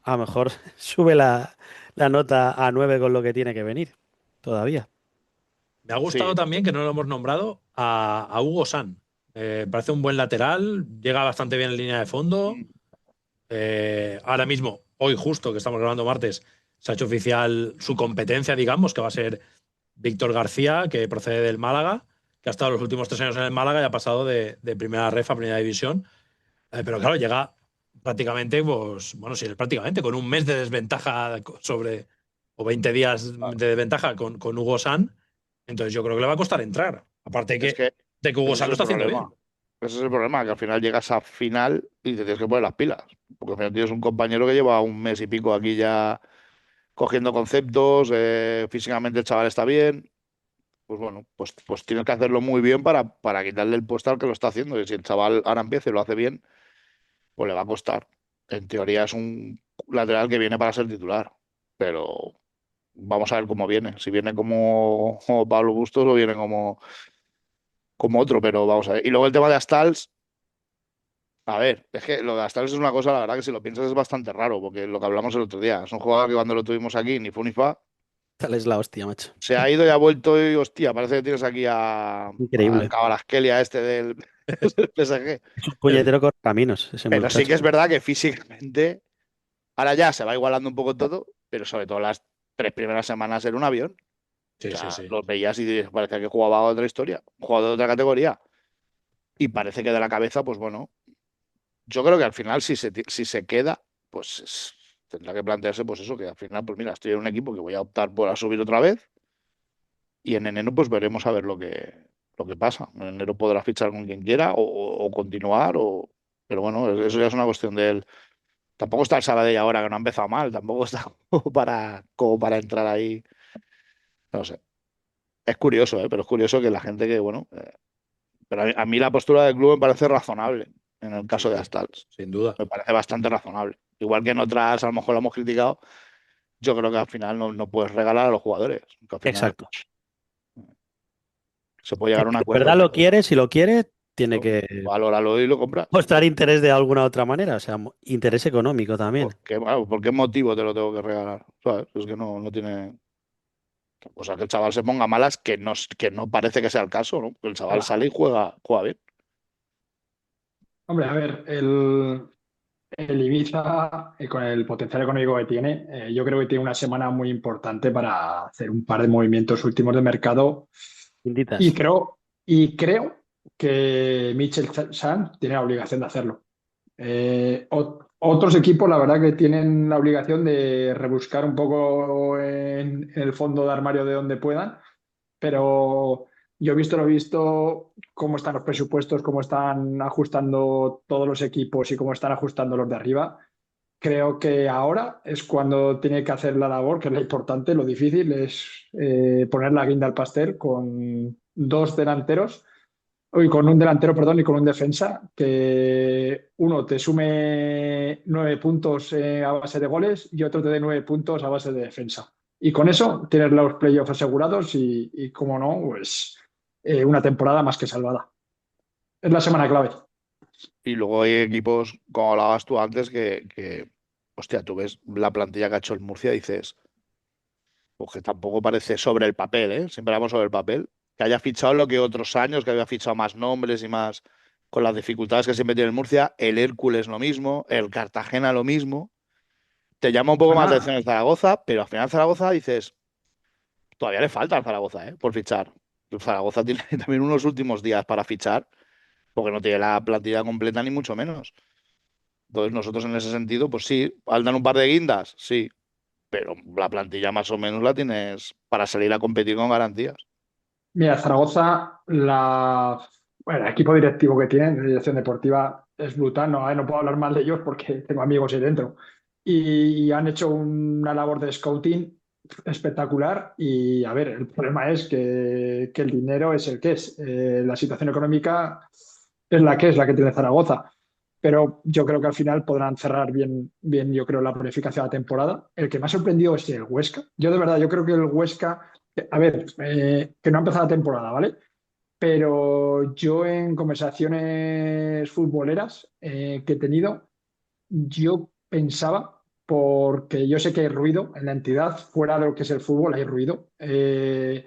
a lo mejor sube la nota a 9 con lo que tiene que venir. Todavía. Me ha gustado Sí, también, que no lo hemos nombrado, a Hugo San. Parece un buen lateral, llega bastante bien en línea de fondo. mm, Ahora mismo, hoy justo que estamos grabando martes, se ha hecho oficial su competencia, digamos, que va a ser Víctor García, que procede del Málaga, que ha estado los últimos 3 años en el Málaga y ha pasado de primera ref a primera división. Pero claro, llega prácticamente, pues, bueno, sí, prácticamente con un mes de desventaja sobre, o 20 días claro. de desventaja con Hugo San. Entonces yo creo que le va a costar entrar. Aparte Es que de que Hugo ese San es lo el está haciendo problema. bien. Ese es el problema, que al final llegas a final y te tienes que poner las pilas. Porque al final tienes un compañero que lleva un mes y pico aquí ya cogiendo conceptos, físicamente el chaval está bien. Pues bueno, pues tienes que hacerlo muy bien para quitarle el puesto al que lo está haciendo. Y si el chaval ahora empieza y lo hace bien, pues le va a costar. En teoría es un lateral que viene para ser titular. Pero vamos a ver cómo viene. Si viene como Pablo Bustos o viene como otro, pero vamos a ver. Y luego el tema de Astals, a ver, es que lo de Astals es una cosa, la verdad, que si lo piensas es bastante raro, porque lo que hablamos el otro día, es un jugador que cuando lo tuvimos aquí, ni fu ni fa, Tal es la hostia, macho. se ha ido y ha vuelto y, hostia, parece que tienes aquí a Increíble. Kvaratskhelia este del, del PSG. Es un puñetero caminos ese Pero sí muchacho. que es verdad que físicamente, ahora ya se va igualando un poco todo, pero sobre todo las 3 primeras semanas era un avión. O Sí, sí, sea, sí. los veías y parecía que jugaba a otra historia, un jugador de otra categoría. Y parece que de la cabeza, pues bueno, yo creo que al final si se queda, pues tendrá que plantearse pues eso, que al final, pues mira, estoy en un equipo que voy a optar por a subir otra vez y en enero pues veremos a ver lo que pasa. En enero podrá fichar con quien quiera o continuar, pero bueno, eso ya es una cuestión de él. Tampoco está el Sabadell ahora, que no ha empezado mal, tampoco está como para entrar ahí, no sé. Es curioso, ¿eh? Pero es curioso que la gente que, bueno, pero a mí la postura del club me parece razonable en el caso de Sí, Astals. sin duda. Me parece bastante razonable. Igual que en otras, a lo mejor lo hemos criticado, yo creo que al final no puedes regalar a los jugadores. Que al final Exacto. se puede Que llegar a un si de acuerdo, verdad lo pero quiere, si lo quiere, tiene claro, que valóralo y lo compras. mostrar interés de alguna otra manera, o sea, interés económico también. ¿Por qué motivo te lo tengo que regalar? ¿Sabes? Es que no tiene. O sea, que el chaval se ponga malas, que no parece que sea el caso, ¿no? Que el chaval Hola. sale y juega bien. Hombre, a ver, el Ibiza, con el potencial económico que tiene, yo creo que tiene una semana muy importante para hacer un par de movimientos últimos de mercado y Inditas. creo que Mitchell Sanz tiene la obligación de hacerlo. Otros equipos, la verdad, que tienen la obligación de rebuscar un poco en el fondo de armario de donde puedan, pero yo he visto lo visto, cómo están los presupuestos, cómo están ajustando todos los equipos y cómo están ajustando los de arriba. Creo que ahora es cuando tiene que hacer la labor, que es lo importante. Lo difícil es poner la guinda al pastel con dos delanteros, y con un delantero, perdón, y con un defensa, que uno te sume 9 puntos a base de goles y otro te dé 9 puntos a base de defensa. Y con eso tienes los playoffs asegurados y como no, pues una temporada más que salvada. Es la semana clave. Y luego hay equipos, como hablabas tú antes, hostia, tú ves la plantilla que ha hecho el Murcia y dices, pues que tampoco parece sobre el papel, ¿eh? Siempre vamos sobre el papel. Que haya fichado lo que otros años, que había fichado más nombres y más, con las dificultades que siempre tiene el Murcia. El Hércules lo mismo, el Cartagena lo mismo. Te llama un poco más la Ana, atención el Zaragoza, pero al final Zaragoza dices, todavía le falta al Zaragoza, ¿eh? Por fichar. El Zaragoza tiene también unos últimos días para fichar, porque no tiene la plantilla completa ni mucho menos. Entonces nosotros en ese sentido, pues sí, faltan un par de guindas, sí, pero la plantilla más o menos la tienes para salir a competir con garantías. mira, Zaragoza, bueno, el equipo directivo que tienen, la dirección deportiva, es brutal. No, no puedo hablar mal de ellos porque tengo amigos ahí dentro. Y han hecho una labor de scouting espectacular. Y a ver, el problema es que el dinero es el que es. La situación económica es la que tiene Zaragoza. Pero yo creo que al final podrán cerrar bien, bien, yo creo, la planificación de la temporada. El que me ha sorprendido es el Huesca. Yo de verdad, yo creo que el Huesca, a ver, que no ha empezado la temporada, ¿vale? Pero yo en conversaciones futboleras que he tenido, yo pensaba, porque yo sé que hay ruido en la entidad, fuera de lo que es el fútbol, hay ruido. Creo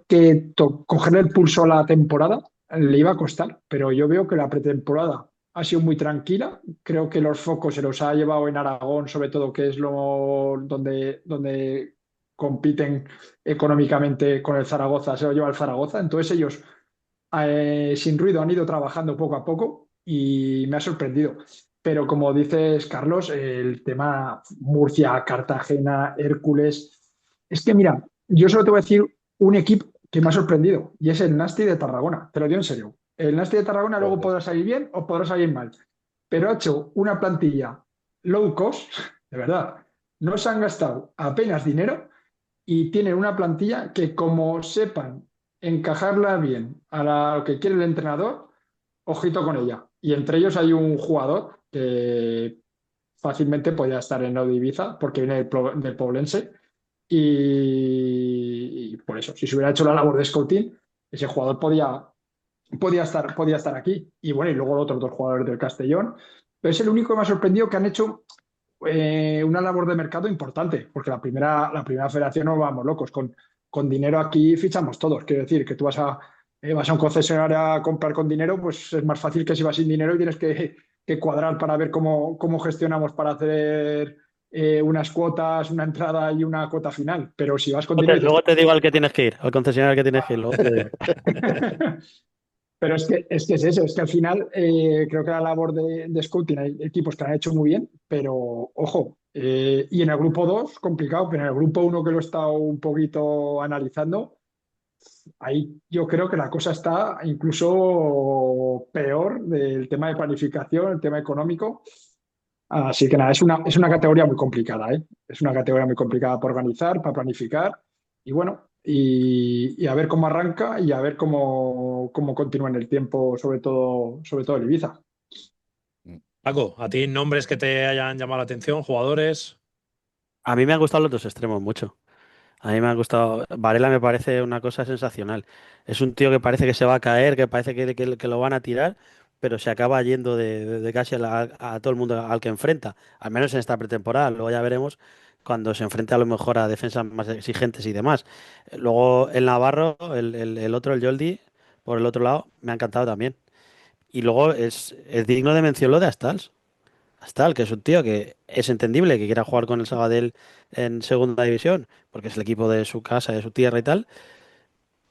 que cogerle el pulso a la temporada le iba a costar, pero yo veo que la pretemporada ha sido muy tranquila. Creo que los focos se los ha llevado en Aragón, sobre todo, que es donde compiten económicamente con el Zaragoza, se lo lleva el Zaragoza. Entonces ellos, sin ruido, han ido trabajando poco a poco y me ha sorprendido. Pero como dices, Carlos, el tema Murcia, Cartagena, Hércules, es que mira, yo solo te voy a decir un equipo que me ha sorprendido y es el Nasti de Tarragona. Te lo digo en serio. El Nasti de Tarragona luego Ojo. podrá salir bien o podrá salir mal, pero ha hecho una plantilla low cost, de verdad. No se han gastado apenas dinero y tienen una plantilla que, como sepan encajarla bien a lo que quiere el entrenador, ojito con ella. Y entre ellos hay un jugador que fácilmente podría estar en el Ibiza porque viene del Poblense, y por eso, si se hubiera hecho la labor de scouting, ese jugador podía estar aquí. Y bueno, y luego los otros dos jugadores del Castellón. Pero es el único que me ha sorprendido que han hecho una labor de mercado importante, porque la primera federación no vamos locos, con dinero aquí fichamos todos. Quiero decir, que tú vas a un concesionario a comprar con dinero, pues es más fácil que si vas sin dinero y tienes que cuadrar para ver cómo gestionamos para hacer unas cuotas, una entrada y una cuota final. Pero si vas con dinero y dices, Luego te digo al que tienes que ir, al concesionario al que tienes que ir, luego te digo. pero es eso, es que al final creo que la labor de scouting hay equipos que lo han hecho muy bien, pero ojo, y en el grupo 2 complicado, pero en el grupo uno que lo he estado un poquito analizando, ahí yo creo que la cosa está incluso peor del tema de planificación, el tema económico. Así que nada, es una categoría muy complicada, ¿eh? Es una categoría muy complicada para organizar, para planificar. Y bueno, y a ver cómo arranca y a ver cómo continúa en el tiempo, sobre todo el Ibiza. Paco, ¿a ti nombres que te hayan llamado la atención, jugadores? A mí me han gustado los dos extremos mucho. A mí me ha gustado. Varela me parece una cosa sensacional. Es un tío que parece que se va a caer, que parece que lo van a tirar, pero se acaba yendo de casi a todo el mundo al que enfrenta, al menos en esta pretemporada. Luego ya veremos cuando se enfrente a lo mejor a defensas más exigentes y demás. Luego el Navarro, el otro, el Yoldi, por el otro lado, me ha encantado también. Y luego es digno de mención lo de Astals. Astal, que es un tío que es entendible que quiera jugar con el Sabadell en segunda división, porque es el equipo de su casa, de su tierra y tal,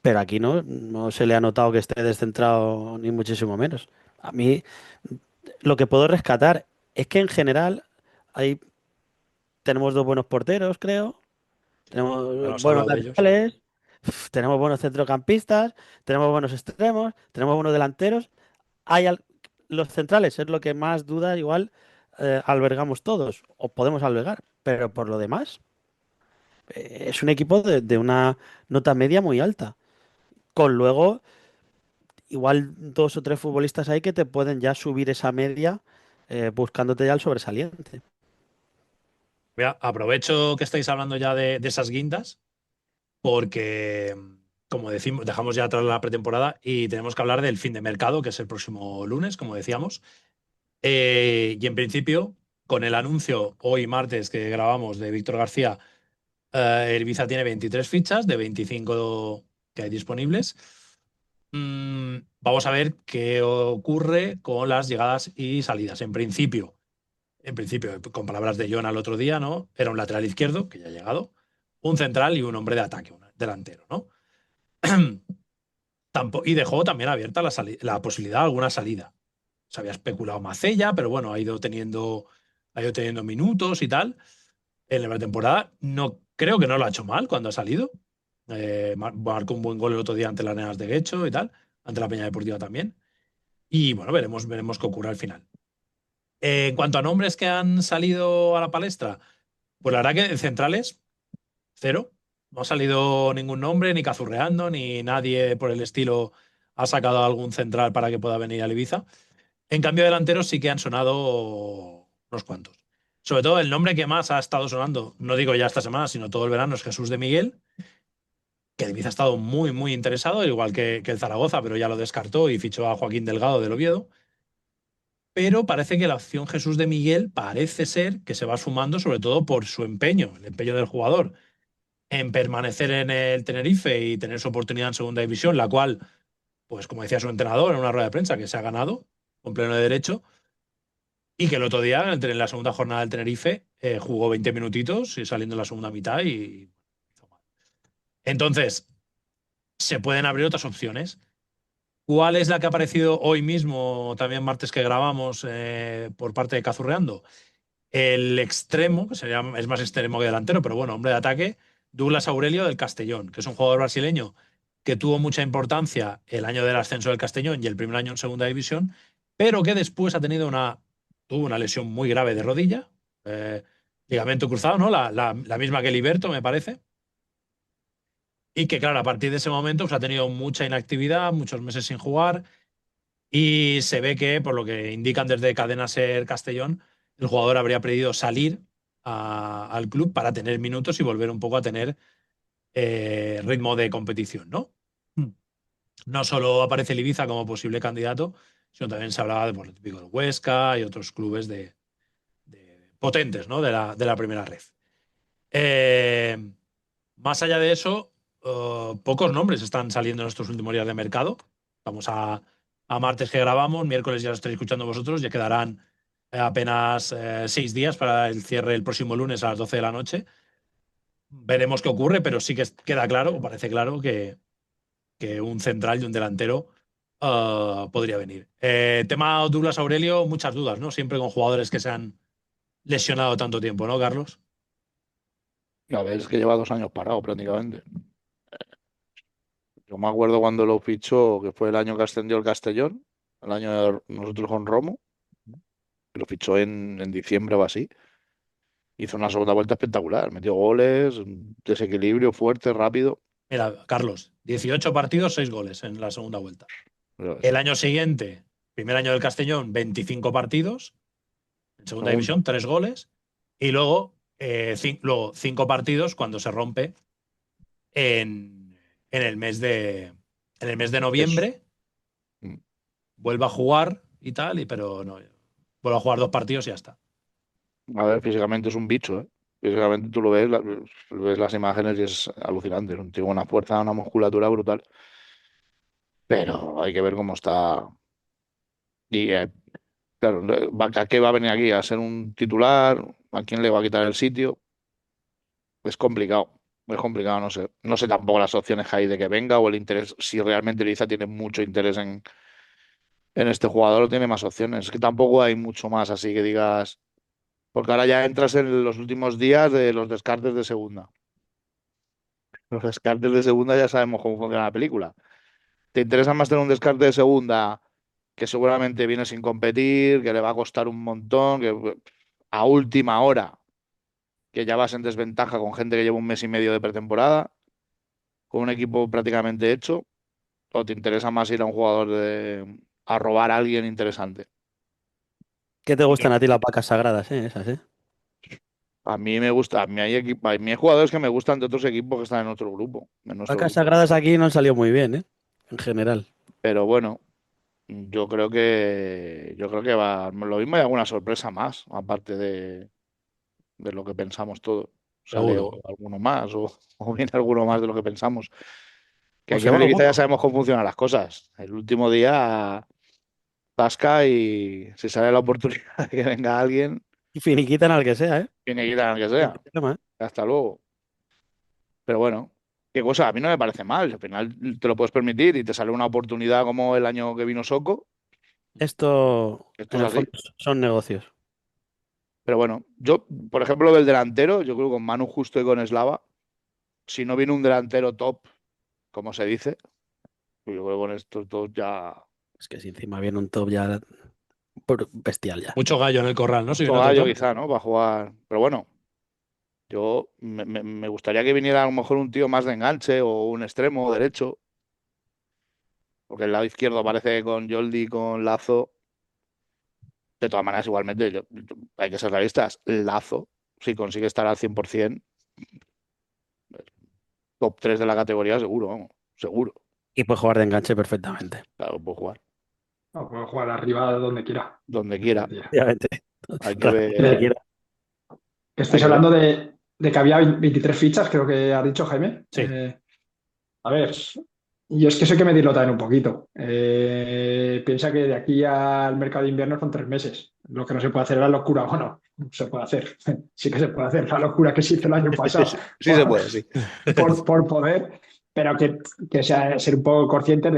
pero aquí no se le ha notado que esté descentrado ni muchísimo menos. A mí lo que puedo rescatar es que en general hay, tenemos dos buenos porteros, creo, Ya tenemos nos has buenos hablado de ellos. laterales, tenemos buenos centrocampistas, tenemos buenos extremos, tenemos buenos delanteros. Hay al- los centrales es lo que más duda igual albergamos todos, o podemos albergar, pero por lo demás es un equipo de una nota media muy alta, con luego igual dos o tres futbolistas ahí que te pueden ya subir esa media buscándote ya el sobresaliente. Mira, aprovecho que estáis hablando ya de esas guindas, porque, como decimos, dejamos ya atrás la pretemporada y tenemos que hablar del fin de mercado, que es el próximo lunes, como decíamos. Y en principio, con el anuncio hoy martes que grabamos de Víctor García, el Ibiza tiene 23 fichas de 25 que hay disponibles. Vamos a ver qué ocurre con las llegadas y salidas. En principio, con palabras de John al otro día, ¿no? Era un lateral izquierdo, que ya ha llegado, un central y un hombre de ataque, un delantero, ¿no? Y dejó también abierta la posibilidad de alguna salida. Se había especulado Macella, pero bueno, ha ido teniendo minutos y tal. En la temporada no, creo que no lo ha hecho mal cuando ha salido. Marcó un buen gol el otro día ante las Nenas de Guecho y tal, ante la Peña Deportiva también. Y bueno, veremos qué ocurre al final. En cuanto a nombres que han salido a la palestra, pues la verdad que centrales, cero. No ha salido ningún nombre, ni Cazurreando, ni nadie por el estilo ha sacado algún central para que pueda venir al Ibiza. En cambio, delanteros sí que han sonado unos cuantos. Sobre todo el nombre que más ha estado sonando, no digo ya esta semana, sino todo el verano, es Jesús de Miguel, que el Ibiza ha estado muy, muy interesado, igual que el Zaragoza, pero ya lo descartó y fichó a Joaquín Delgado del Oviedo. Pero parece que la opción Jesús de Miguel parece ser que se va sumando, sobre todo por su empeño, el empeño del jugador, en permanecer en el Tenerife y tener su oportunidad en segunda división, la cual, pues como decía su entrenador en una rueda de prensa, que se ha ganado con pleno derecho. Y que el otro día, en la segunda jornada del Tenerife, jugó 20 minutitos y saliendo en la segunda mitad y hizo mal. Entonces, se pueden abrir otras opciones. ¿Cuál es la que ha aparecido hoy mismo, también martes que grabamos, por parte de Cazurreando? El extremo, que es más extremo que delantero, pero bueno, hombre de ataque, Douglas Aurelio del Castellón, que es un jugador brasileño que tuvo mucha importancia el año del ascenso del Castellón y el primer año en segunda división, pero que después tuvo una lesión muy grave de rodilla, eh, ligamento cruzado, ¿no? La misma que Liberto, me parece. Y que, claro, a partir de ese momento pues, ha tenido mucha inactividad, muchos meses sin jugar. Y se ve que, por lo que indican desde Cadena Ser Castellón, el jugador habría pedido salir al club para tener minutos y volver un poco a tener ritmo de competición, ¿no? No solo aparece el Ibiza como posible candidato, sino también se hablaba de, por lo típico, del Huesca y otros clubes de potentes, ¿no? De la primera red. Más allá de eso, pocos nombres están saliendo en estos últimos días de mercado. Vamos a martes que grabamos, miércoles ya lo estáis escuchando vosotros, ya quedarán apenas 6 días para el cierre el próximo lunes a las 12 de la noche. Veremos qué ocurre, pero sí que queda claro, o parece claro, que un central y un delantero podría venir. Tema Douglas Aurelio, muchas dudas, ¿no? Siempre con jugadores que se han lesionado tanto tiempo, ¿no, Carlos? A ver, es que lleva 2 años parado prácticamente. Yo me acuerdo cuando lo fichó, que fue el año que ascendió el Castellón, el año de nosotros con Romo, que lo fichó en diciembre o así. Hizo una segunda vuelta espectacular, metió goles, desequilibrio fuerte, rápido. Mira, Carlos, 18 partidos, 6 goles en la segunda vuelta. Pero El año siguiente, primer año del Castellón, 25 partidos. En segunda división, 3 goles. Y luego, luego 5 partidos cuando se rompe en el mes de noviembre. Mm. Vuelve a jugar y tal, pero no. Vuelve a jugar 2 partidos y ya está. A ver, físicamente es un bicho, ¿eh? Físicamente tú lo ves, ves las imágenes y es alucinante. Es un tío con una fuerza, una musculatura brutal. Pero hay que ver cómo está. Y claro, ¿a qué va a venir aquí? ¿A ser un titular? ¿A quién le va a quitar el sitio? Es complicado. Es complicado, no sé. No sé tampoco las opciones que hay de que venga o el interés, si realmente Liza tiene mucho interés en este jugador o tiene más opciones. Es que tampoco hay mucho más así que digas. Porque ahora ya entras en los últimos días de los descartes de segunda. Los descartes de segunda ya sabemos cómo funciona la película. ¿Te interesa más tener un descarte de segunda que seguramente viene sin competir, que le va a costar un montón, que a última hora, que ya vas en desventaja con gente que lleva un mes y medio de pretemporada, con un equipo prácticamente hecho? ¿O te interesa más ir a un jugador a robar a alguien interesante? ¿Qué te gustan a ti las vacas sagradas, esas, eh? A mí me gusta, a mí hay jugadores que me gustan de otros equipos que están en otro grupo, en nuestro Vacas grupo. sagradas aquí no han salido muy bien, ¿eh? En general. Pero bueno, yo creo que va, lo mismo hay alguna sorpresa más, aparte de lo que pensamos todos. Sale Seguro. alguno más o viene alguno más de lo que pensamos. Que Pues aquí en el seguro, Ibiza ya bueno. sabemos cómo funcionan las cosas. El último día tasca y si sale la oportunidad de que venga alguien, Y finiquitan al que sea, ¿eh? tiene que ir a que Sin sea. problema, ¿eh? Hasta luego. Pero bueno, qué cosa, a mí no me parece mal. Al final te lo puedes permitir y te sale una oportunidad como el año que vino Soco. Esto, Esto en es el así. fondo, son negocios. Pero bueno, yo, por ejemplo, del delantero, yo creo que con Manu Justo y con Slava, si no viene un delantero top, como se dice, pues yo creo que con estos dos ya. Es que si encima viene un top ya bestial ya. Mucho gallo en el corral, ¿no? Si Mucho viene otro gallo top. quizá, ¿no? Para jugar. Pero bueno, yo me gustaría que viniera a lo mejor un tío más de enganche o un extremo derecho, porque el lado izquierdo parece con Joldi, con Lazo. De todas maneras, igualmente, hay que ser realistas. Lazo, si consigue estar al 100%, top 3 de la categoría, seguro, vamos, seguro. Y puede jugar de enganche perfectamente. Claro, puede jugar No, puedo jugar arriba donde quiera. donde quiera. Efectivamente. Hay que Donde ver, quiera. Que hay estáis que ver. hablando de que había 23 fichas, creo que ha dicho Jaime. Sí. A ver, yo es que eso hay que medirlo también un poquito. Piensa que de aquí al mercado de invierno son 3 meses. Lo que no se puede hacer es la locura. Bueno, no se puede hacer. Sí que se puede hacer la locura que se hizo el año pasado Sí se puede, sí. por poder, pero que sea ser un poco conscientes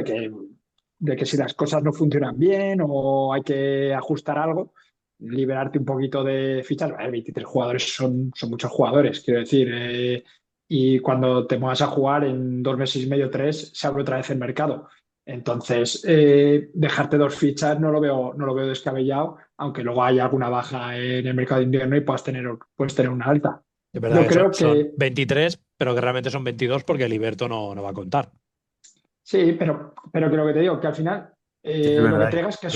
de que si las cosas no funcionan bien o hay que ajustar algo, liberarte un poquito de fichas. 23 jugadores son muchos jugadores, quiero decir. Y cuando te muevas a jugar en 2 meses y medio, 3, se abre otra vez el mercado. Entonces, dejarte 2 fichas no lo veo descabellado, aunque luego haya alguna baja en el mercado de invierno y puedes tener una alta. Es verdad Yo que son, creo son que 23, pero que realmente son 22 porque el Liberto no va a contar. sí, pero que lo que te digo, que al final Sí, es lo que verdad. traigas que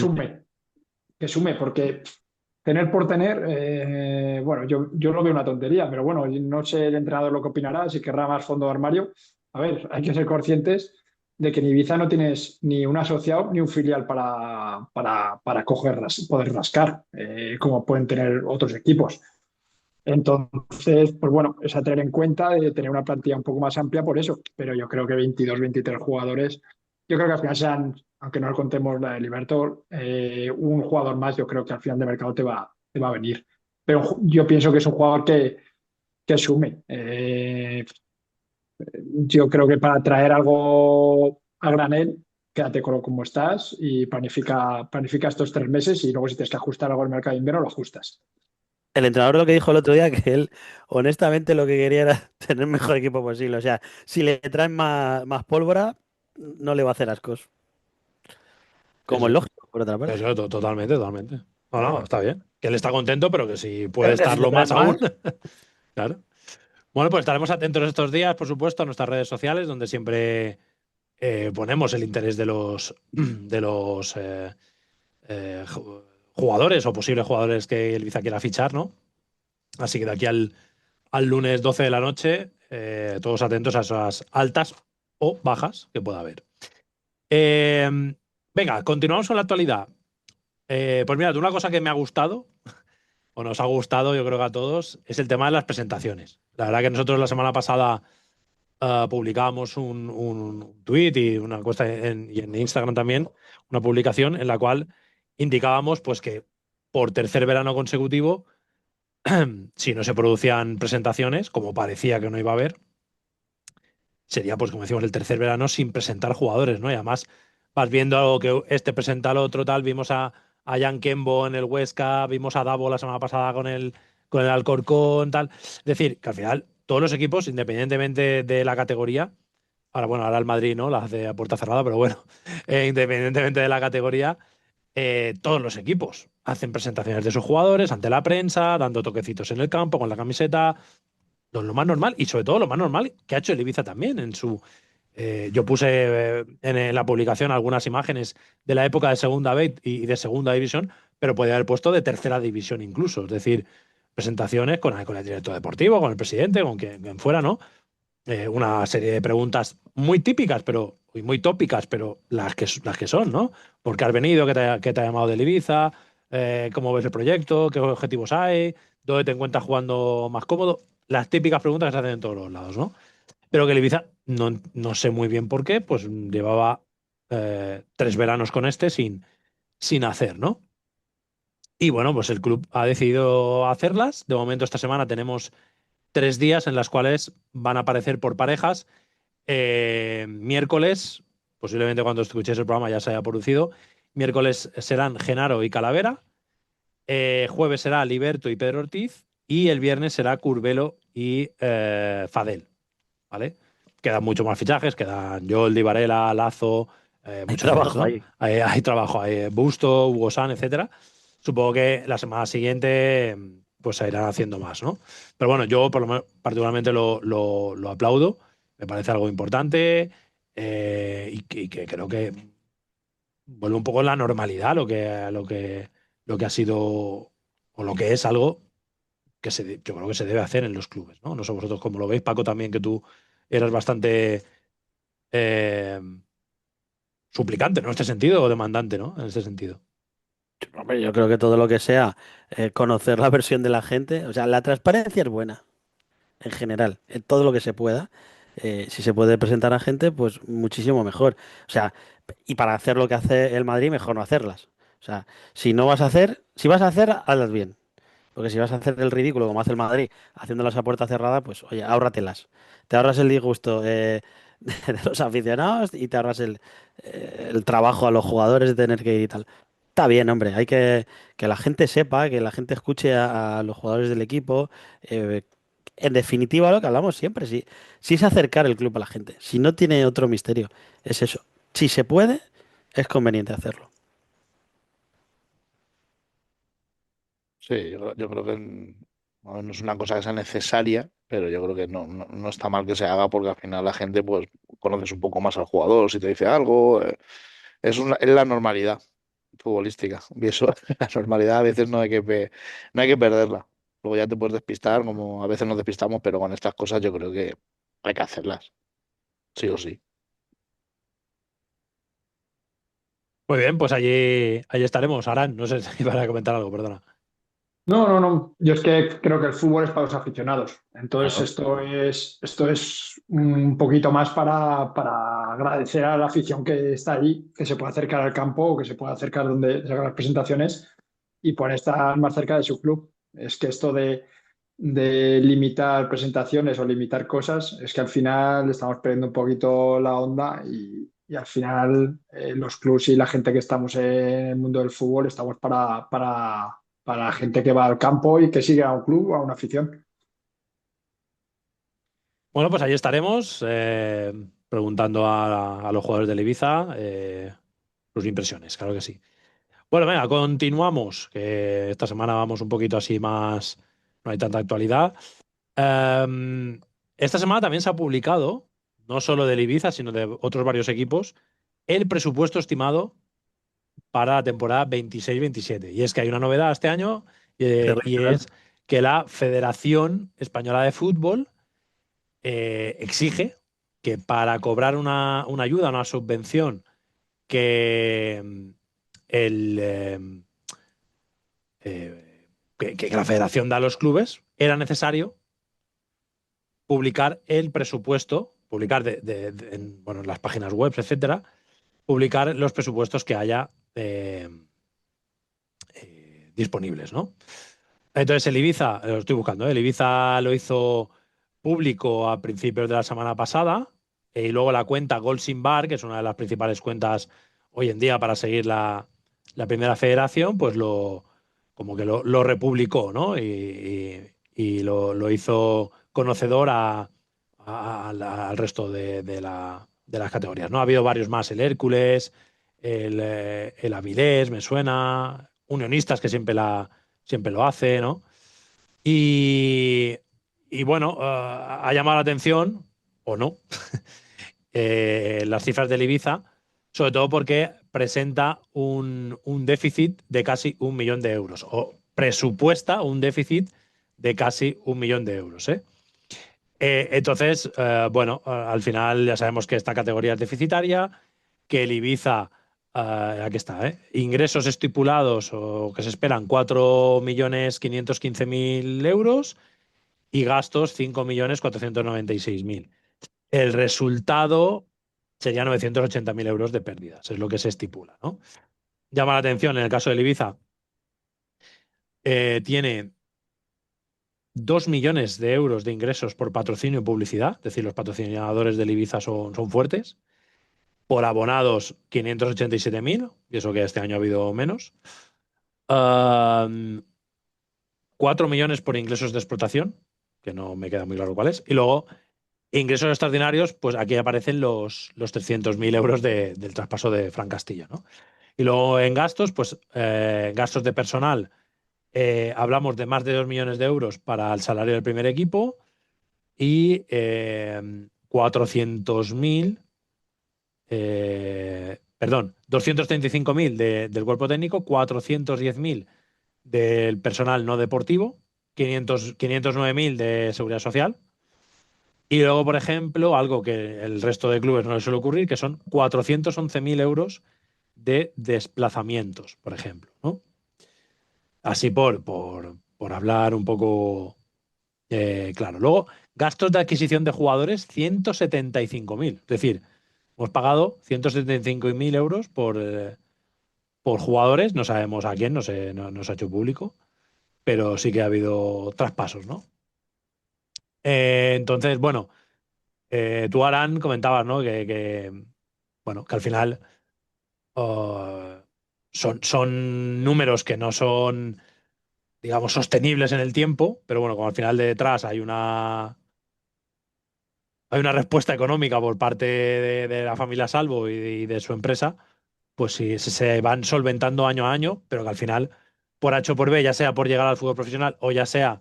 sume, porque tener por tener, bueno, yo lo veo una tontería, pero bueno, no sé el entrenador lo que opinará, si querrá más fondo de armario. A ver, hay que ser conscientes de que en Ibiza no tienes ni un asociado ni un filial para poder rascar, como pueden tener otros equipos. Entonces, pues bueno, es a tener en cuenta de tener una plantilla un poco más amplia por eso, pero yo creo que 22, 23 jugadores, yo creo que al final sean, aunque no contemos la de Libertor, un jugador más, yo creo que al final de mercado te va a venir. Pero yo pienso que es un jugador que asume. Yo creo que para traer algo a granel, quédate con lo como estás y planifica estos 3 meses y luego si tienes que ajustar algo al mercado de invierno, lo ajustas. El entrenador lo que dijo el otro día, que él, honestamente, lo que quería era tener el mejor equipo posible. O sea, si le traen más pólvora, no le va a hacer ascos. Sí, Como es sí. lógico, por otra parte. Eso, totalmente, totalmente. No, no, está bien. Que él está contento, pero que si puede Que si le estarlo traen más aún. más, Claro. Bueno, pues estaremos atentos estos días, por supuesto, a nuestras redes sociales, donde siempre ponemos el interés de los eh, jugadores o posibles jugadores que el Ibiza quiera fichar, ¿no? Así que de aquí al lunes 12 de la noche, todos atentos a esas altas o bajas que pueda haber. Eh, Venga, continuamos con la actualidad. Pues mira, una cosa que me ha gustado, o nos ha gustado, yo creo que a todos, es el tema de las presentaciones. La verdad que nosotros la semana pasada publicábamos un tweet y una encuesta y en Instagram también, una publicación en la cual indicábamos pues que por tercer verano consecutivo, si no se producían presentaciones, como parecía que no iba a haber, sería, pues como decimos, el tercer verano sin presentar jugadores, ¿no? Y además vas viendo algo que este presenta al otro, tal. Vimos a Jan Kembo en el Huesca, vimos a Davo la semana pasada con el Alcorcón, tal. Es decir, que al final todos los equipos, independientemente de la categoría, ahora bueno, ahora el Madrid, ¿no? La hace a puerta cerrada, pero bueno, independientemente de la categoría, todos los equipos hacen presentaciones de sus jugadores ante la prensa, dando toquecitos en el campo con la camiseta, lo más normal y sobre todo lo más normal que ha hecho el Ibiza también en su. Yo puse en la publicación algunas imágenes de la época de Segunda B y de Segunda División, pero podía haber puesto de Tercera División incluso, es decir, presentaciones con el director deportivo, con el presidente, con quien fuera, ¿no? Una serie de preguntas muy típicas, pero y muy tópicas, pero las que son, ¿no? ¿Por qué has venido? ¿Qué te ha llamado del Ibiza? ¿Cómo ves el proyecto? ¿Qué objetivos hay? ¿Dónde te encuentras jugando más cómodo? Las típicas preguntas que se hacen en todos los lados, ¿no? Pero que el Ibiza, no sé muy bien por qué, pues llevaba 3 veranos con este sin hacer, ¿no? Y bueno, pues el club ha decidido hacerlas. De momento, esta semana tenemos 3 días en las cuales van a aparecer por parejas. Miércoles, posiblemente cuando escuchéis el programa ya se haya producido. Miércoles serán Genaro y Calavera. Jueves será Liberto y Pedro Ortiz. Y el viernes será Curbelo y Fadel. ¿Vale? Quedan muchos más fichajes, quedan Joldi, Varela, Lazo, hay muchos más, trabajo ¿no? ahí. Hay trabajo, hay Busto, Hugo San, etcétera. Supongo que la semana siguiente pues se irán haciendo más, ¿no? Pero bueno, yo por lo menos particularmente lo aplaudo, me parece algo importante y que creo que vuelve un poco en la normalidad lo que ha sido o lo que es algo yo creo que se debe hacer en los clubes, ¿no? No sé vosotros cómo lo veis, Paco, también que tú eras bastante eh, suplicante, ¿no? En este sentido, o demandante, ¿no? En este sentido. Hombre, yo creo que todo lo que sea conocer la versión de la gente, o sea, la transparencia es buena, en general, en todo lo que se pueda. Si se puede presentar a gente, pues muchísimo mejor. O sea, y para hacer lo que hace el Madrid, mejor no hacerlas. O sea, si vas a hacer, hazlas bien. Porque si vas a hacer el ridículo como hace el Madrid, haciéndolas a puerta cerrada, pues oye, ahórratelas. Te ahorras el disgusto de los aficionados y te ahorras el trabajo a los jugadores de tener que ir y tal. Está bien, hombre, hay que la gente sepa, que la gente escuche a los jugadores del equipo. eh, en definitiva, lo que hablamos siempre, si es acercar el club a la gente, si no tiene otro misterio, es eso. Si se puede, es conveniente hacerlo. Sí, yo creo que no es una cosa que sea necesaria, pero yo creo que no está mal que se haga porque al final la gente pues conoces un poco más al jugador si te dice algo. Es la normalidad. futbolística. Y eso, la normalidad a veces no hay que perderla. Luego ya te puedes despistar, como a veces nos despistamos, pero con estas cosas yo creo que hay que hacerlas, sí o sí. Muy bien, pues allí estaremos. Arán, no sé si iban a comentar algo, perdona. No, no, no. Yo es que creo que el fútbol es para los aficionados. Entonces, Claro. esto es un poquito más para agradecer a la afición que está allí, que se puede acercar al campo o que se puede acercar donde se hagan las presentaciones y por estar más cerca de su club. Es que esto de limitar presentaciones o limitar cosas, es que al final estamos perdiendo un poquito la onda y al final los clubs y la gente que estamos en el mundo del fútbol estamos para la gente que va al campo y que sigue a un club o a una afición. Bueno, pues allí estaremos preguntando a los jugadores del Ibiza sus impresiones, claro que sí. Bueno, venga, continuamos, que esta semana vamos un poquito así más, no hay tanta actualidad. Em, esta semana también se ha publicado, no solo del Ibiza, sino de otros varios equipos, el presupuesto estimado para la temporada 26-27. Y es que hay una novedad este año y Terrible. es que la Federación Española de Fútbol exige que para cobrar una ayuda, una subvención que el, que la federación da a los clubes, era necesario publicar el presupuesto, publicar bueno, en las páginas web, etcétera, publicar los presupuestos que haya disponibles, ¿no? Entonces el Ibiza, lo estoy buscando, el Ibiza lo hizo público a principios de la semana pasada y luego la cuenta Goldsin Bar, que es una de las principales cuentas hoy en día para seguir la primera federación, pues como que lo republicó, ¿no? Y lo hizo conocedor al resto de las categorías, ¿no? Ha habido varios más, el Hércules, el Avilés, me suena, Unionistas, que siempre lo hace, ¿no? Y, y bueno, ha llamado la atención, o no, las cifras del Ibiza, sobre todo porque presenta un déficit de casi 1 millón de euros, o presupuesta un déficit de casi 1 millón de euros, ¿eh? Entonces, bueno, al final ya sabemos que esta categoría es deficitaria, que el Ibiza, aquí está, ingresos estipulados o que se esperan 4.515.000 euros y gastos 5.496.000. El resultado sería 980.000 euros de pérdidas, es lo que se estipula, ¿no? Llama la atención, en el caso del Ibiza, tiene 2 millones de euros de ingresos por patrocinio y publicidad, es decir, los patrocinadores del Ibiza son fuertes. Por abonados, 587.000, y eso que este año ha habido menos. 4 millones por ingresos de explotación, que no me queda muy claro cuál es. Y luego, ingresos extraordinarios, pues aquí aparecen los 300.000 euros del traspaso de Fran Castillo, ¿no? Y luego en gastos, pues gastos de personal, hablamos de más de 2 millones de euros para el salario del primer equipo y 400.000, perdón, 235.000 del cuerpo técnico, 410.000 del personal no deportivo, 509.000 de seguridad social. Y luego, por ejemplo, algo que el resto de clubes no les suele ocurrir, que son 411.000 euros de desplazamientos, por ejemplo, ¿no? Así por hablar un poco claro. Luego, gastos de adquisición de jugadores, 175.000. Es decir, hemos pagado 175.000 euros por jugadores, no sabemos a quién, no sé, no se ha hecho público, pero sí que ha habido traspasos, ¿no? Entonces, bueno, tú, Aran, comentabas, ¿no? Bueno, que al final son números que no son, digamos, sostenibles en el tiempo, pero bueno, como al final de detrás hay una respuesta económica por parte de la familia Salvo y de su empresa, pues sí, se van solventando año a año, pero que al final, por H o por B, ya sea por llegar al fútbol profesional o ya sea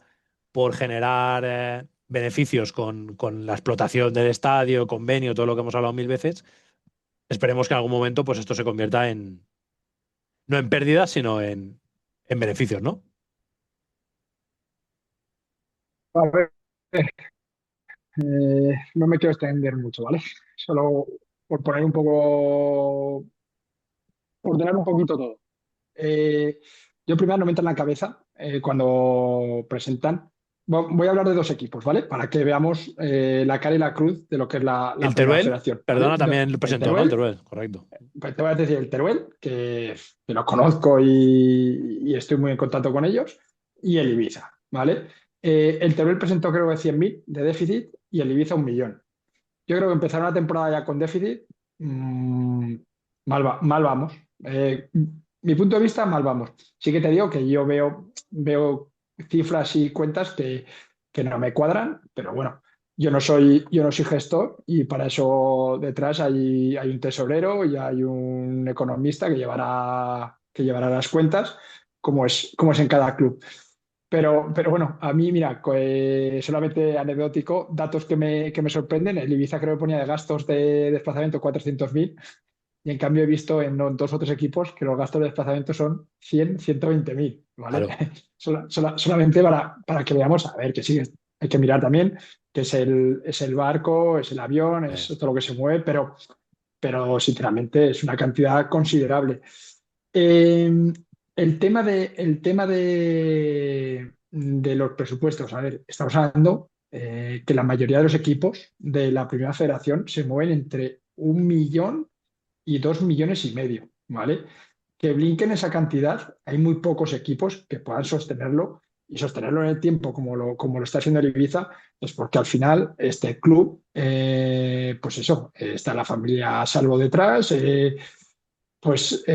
por generar beneficios con la explotación del estadio, convenio, todo lo que hemos hablado mil veces, esperemos que en algún momento pues esto se convierta no en pérdidas, sino en beneficios, ¿no? A ver, no me quiero extender mucho, ¿vale? Solo por poner un poco, ordenar un poquito todo. Eh, yo primero no me entra en la cabeza cuando presentan. Voy a hablar de dos equipos, ¿vale? Para que veamos la cara y la cruz de lo que es la El primera Teruel, federación, ¿vale? perdona, también lo El presentó, ¿no? El Teruel, Teruel, correcto. pues te voy a decir el Teruel, que lo conozco y estoy muy en contacto con ellos, y el Ibiza, ¿vale? El Teruel presentó creo que 100.000 de déficit y el Ibiza 1 millón. Yo creo que empezar una temporada ya con déficit, mmm, mal vamos. Mi punto de vista, mal vamos. Sí que te digo que yo veo cifras y cuentas que no me cuadran, pero bueno, yo no soy gestor y para eso detrás hay un tesorero y hay un economista que llevará las cuentas, como es en cada club. Pero bueno, a mí, mira, solamente anecdótico, datos que me sorprenden. El Ibiza creo que ponía de gastos de desplazamiento 400.000 y en cambio he visto en dos o tres equipos que los gastos de desplazamiento son 120.000, ¿vale? Claro. Solamente para que veamos, a ver, que sí, hay que mirar también que es el barco, es el avión, es todo lo que se mueve, pero sinceramente es una cantidad considerable. Eh, el tema de los presupuestos, a ver, estamos hablando que la mayoría de los equipos de la Primera Federación se mueven entre 1 millón y 2,5 millones, ¿vale? Que brinquen esa cantidad, hay muy pocos equipos que puedan sostenerlo y sostenerlo en el tiempo como lo está haciendo el Ibiza, es porque al final este club, pues eso, está la familia Salvo detrás, pues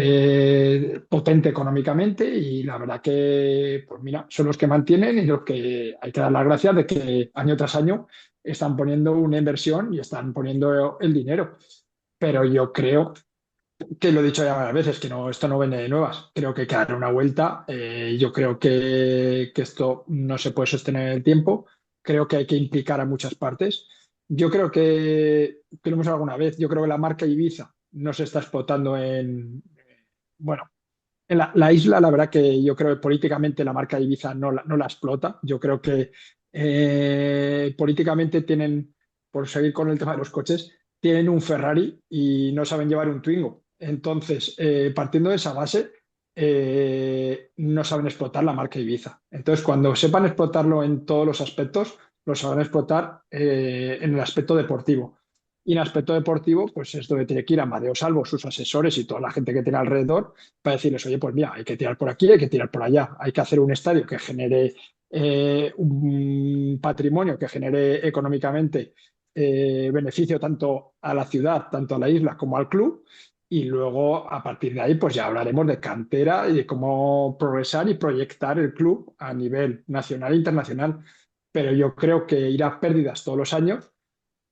potente económicamente y la verdad que, pues mira, son los que mantienen y los que hay que dar las gracias de que año tras año están poniendo una inversión y están poniendo el dinero. Pero yo creo que lo he dicho ya varias veces, que no, esto no viene de nuevas. Creo que hay que darle una vuelta. Yo creo que esto no se puede sostener en el tiempo. Creo que hay que implicar a muchas partes. Yo creo que lo hemos hablado alguna vez, yo creo que la marca Ibiza no se está explotando bueno, en la isla, la verdad que yo creo que políticamente la marca Ibiza no la explota. Yo creo que políticamente tienen, por seguir con el tema de los coches, tienen un Ferrari y no saben llevar un Twingo. Entonces, partiendo de esa base, no saben explotar la marca Ibiza. Entonces, cuando sepan explotarlo en todos los aspectos, lo sabrán explotar en el aspecto deportivo. Y en aspecto deportivo, pues es donde tiene que ir Amadeo Salvo, sus asesores y toda la gente que tiene alrededor para decirles, oye, pues mira, hay que tirar por aquí, hay que tirar por allá, hay que hacer un estadio que genere un patrimonio, que genere económicamente beneficio tanto a la ciudad, tanto a la isla como al club. Y luego, a partir de ahí, pues ya hablaremos de cantera y de cómo progresar y proyectar el club a nivel nacional e internacional. Pero yo creo que ir a pérdidas todos los años,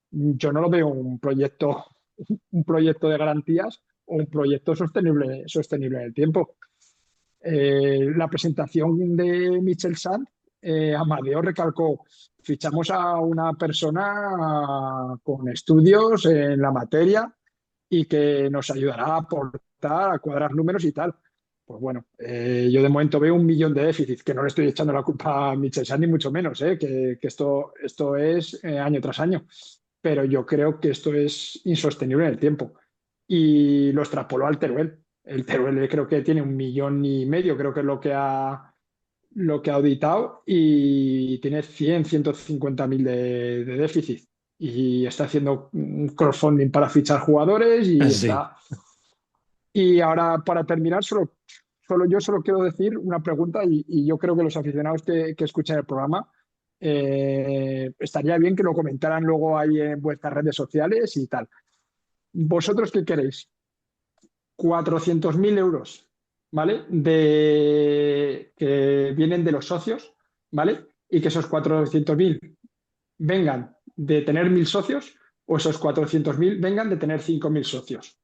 yo no lo veo un proyecto de garantías o un proyecto sostenible en el tiempo. La presentación de Michel Sant, Amadeo recalcó, fichamos a una persona con estudios en la materia y que nos ayudará a aportar, a cuadrar números y tal. Pues bueno, yo de momento veo 1 millón de déficit, que no le estoy echando la culpa a Michel Sant ni mucho menos, que esto es año tras año, pero yo creo que esto es insostenible en el tiempo. Y lo extrapoló al Teruel. El Teruel creo que tiene 1,5 millones, creo que es lo que ha auditado, y tiene 150.000 de déficit. Y está haciendo un crowdfunding para fichar jugadores y Sí. está. Y ahora, para terminar, yo solo quiero decir una pregunta, y yo creo que los aficionados que escuchan el programa estaría bien que lo comentaran luego ahí en vuestras redes sociales y tal. ¿Vosotros qué queréis? 400.000 euros, ¿vale? Que vienen de los socios, ¿vale? Y que esos 400.000 vengan de tener 1.000 socios, o esos 400.000 vengan de tener 5.000 socios.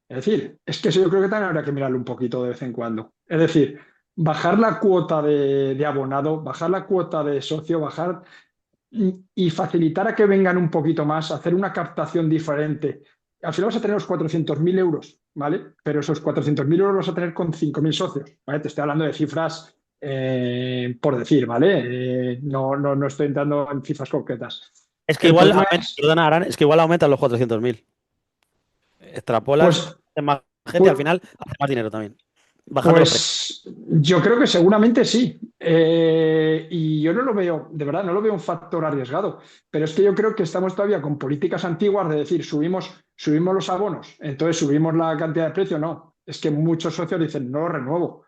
Es decir, es que eso yo creo que también habrá que mirarlo un poquito de vez en cuando. Es decir, bajar la cuota de abonado, bajar la cuota de socio, bajar y facilitar a que vengan un poquito más, hacer una captación diferente, al final vas a tener los 400.000 euros, ¿vale? Pero esos 400.000 euros los vas a tener con 5.000 socios, ¿vale? Te estoy hablando de cifras por decir, ¿vale? No estoy entrando en cifras concretas. Es que El igual, problema es, perdona, Aran, es que igual aumentan los 400.000. Extrapolas, pues, hace más gente y pues, al final hace más dinero también. Bajando los precios. Pues yo creo que seguramente sí. Y yo no lo veo, de verdad, no lo veo un factor arriesgado. Pero es que yo creo que estamos todavía con políticas antiguas de decir, subimos los abonos, entonces subimos la cantidad de precio. No, es que muchos socios dicen, no lo renuevo.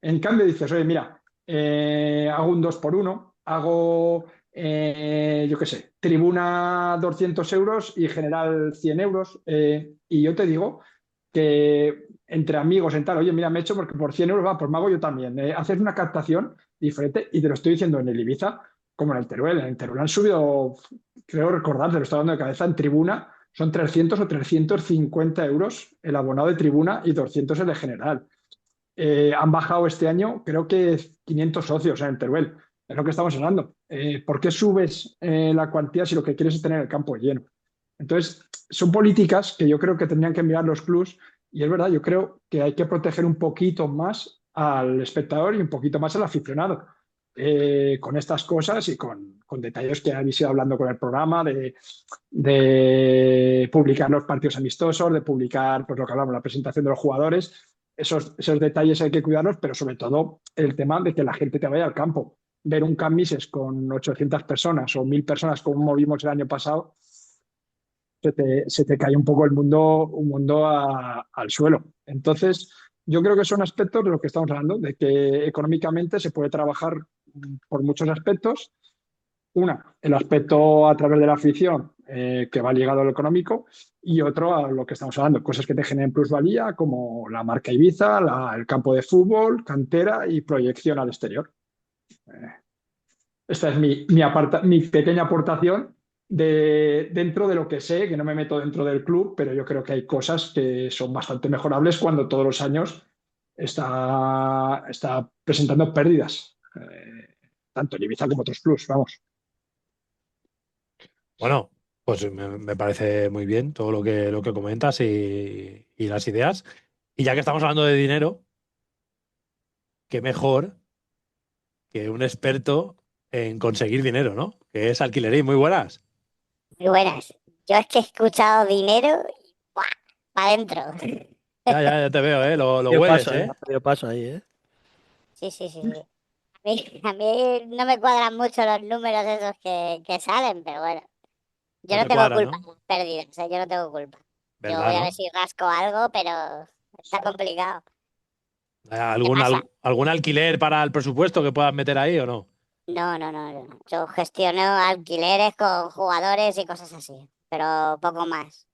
En cambio dices, oye, mira, hago un 2 por uno, hago, yo qué sé, tribuna 200 euros y general 100 euros. Y yo te digo que entre amigos en tal, oye, mira, me he hecho porque por 100 euros, va, pues me hago yo también. Haces una captación diferente y te lo estoy diciendo en el Ibiza como en el Teruel. En el Teruel han subido, creo recordar, te lo estoy dando de cabeza, en tribuna son 300 o 350 euros el abonado de tribuna y 200 el de general. Han bajado este año, creo que 500 socios en el Teruel. Es lo que estamos hablando. ¿Por qué subes la cuantía si lo que quieres es tener el campo lleno? Entonces, son políticas que yo creo que tendrían que mirar los clubs y es verdad, yo creo que hay que proteger un poquito más al espectador y un poquito más al aficionado. Con estas cosas y con detalles que habéis ido hablando con el programa, de publicar los partidos amistosos, de publicar, pues lo que hablamos, la presentación de los jugadores. Esos detalles hay que cuidarlos, pero sobre todo el tema de que la gente te vaya al campo. Ver un Camp Mises con 800 personas o 1.000 personas como vimos el año pasado, se te cae un poco un mundo al suelo. Entonces, yo creo que son aspectos de lo que estamos hablando, de que económicamente se puede trabajar por muchos aspectos. Una, el aspecto a través de la afición, que va ligado a lo económico, y otro a lo que estamos hablando, cosas que te generen plusvalía, como la marca Ibiza, el campo de fútbol, cantera y proyección al exterior. Esta es mi pequeña aportación dentro de lo que sé, que no me meto dentro del club, pero yo creo que hay cosas que son bastante mejorables cuando todos los años está presentando pérdidas, tanto en Ibiza como otros clubs, vamos. Bueno, pues me parece muy bien todo lo que comentas y las ideas. Y ya que estamos hablando de dinero, qué mejor que un experto en conseguir dinero, ¿no? Que es Alquilería. Muy buenas. Muy buenas. Yo es que he escuchado dinero y ¡buah! Para adentro. Ya te veo, ¿eh? Lo Dio hueles, paso, ¿eh? dio paso ahí, ¿eh? Sí, sí, sí, sí. A mí no me cuadran mucho los números esos que salen, pero bueno. Yo No no te tengo cuadra, culpa ¿no? de las pérdidas, yo no tengo culpa. Yo ¿Verdad, voy a ver no? si rasco algo, pero está complicado. ¿Qué pasa? ¿Algún alquiler para el presupuesto que puedas meter ahí o no? No, no, no, no. Yo gestiono alquileres con jugadores y cosas así, pero poco más.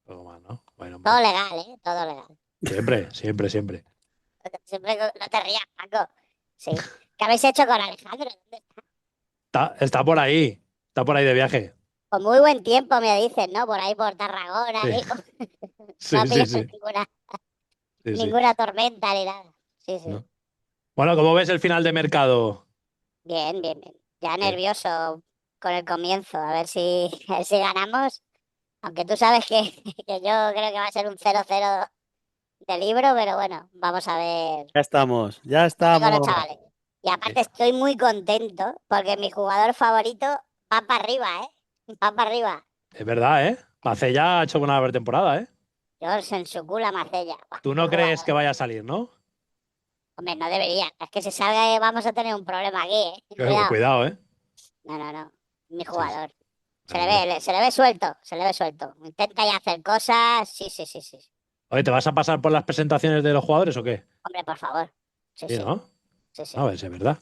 Poco más, ¿no? Bueno, Todo hombre. legal, ¿eh? Todo legal. Siempre. Siempre no te rías, Paco. Sí. ¿Qué habéis hecho con Alejandro? Está por ahí. Está por ahí de viaje. Con muy buen tiempo me dicen, ¿no? Por ahí por Tarragona, Sí, hijo. No ha sí, sí, pillado sí. Sí, sí. ninguna tormenta ni nada. Sí, sí. ¿No? Bueno, ¿cómo ves el final de mercado? Bien, bien, bien. Ya Bien. nervioso con el comienzo, a ver si ganamos. Aunque tú sabes que yo creo que va a ser un 0-0 de libro, pero bueno, vamos a ver. Ya estamos, ya Con los estamos. chavales. Y aparte estoy muy contento porque mi jugador favorito va para arriba, ¿eh? Va para arriba. Es verdad, ¿eh? Macella ha hecho buena pretemporada, ¿eh? George en su culo Macella. Buah, Tú qué no crees que jugador. vaya a salir, ¿no? Hombre, no debería. Es que si salga vamos a tener un problema aquí, ¿eh? Cuidado. Cuidado, ¿eh? No, no, no. Mi Sí, sí. jugador. Hombre. Se le ve suelto, se le ve suelto. Intenta ya hacer cosas. Sí, sí, sí, sí. Oye, ¿te vas a pasar por las presentaciones de los jugadores o qué? Hombre, por favor. Sí, Sí, sí, ¿no? sí, sí. A ver si es verdad.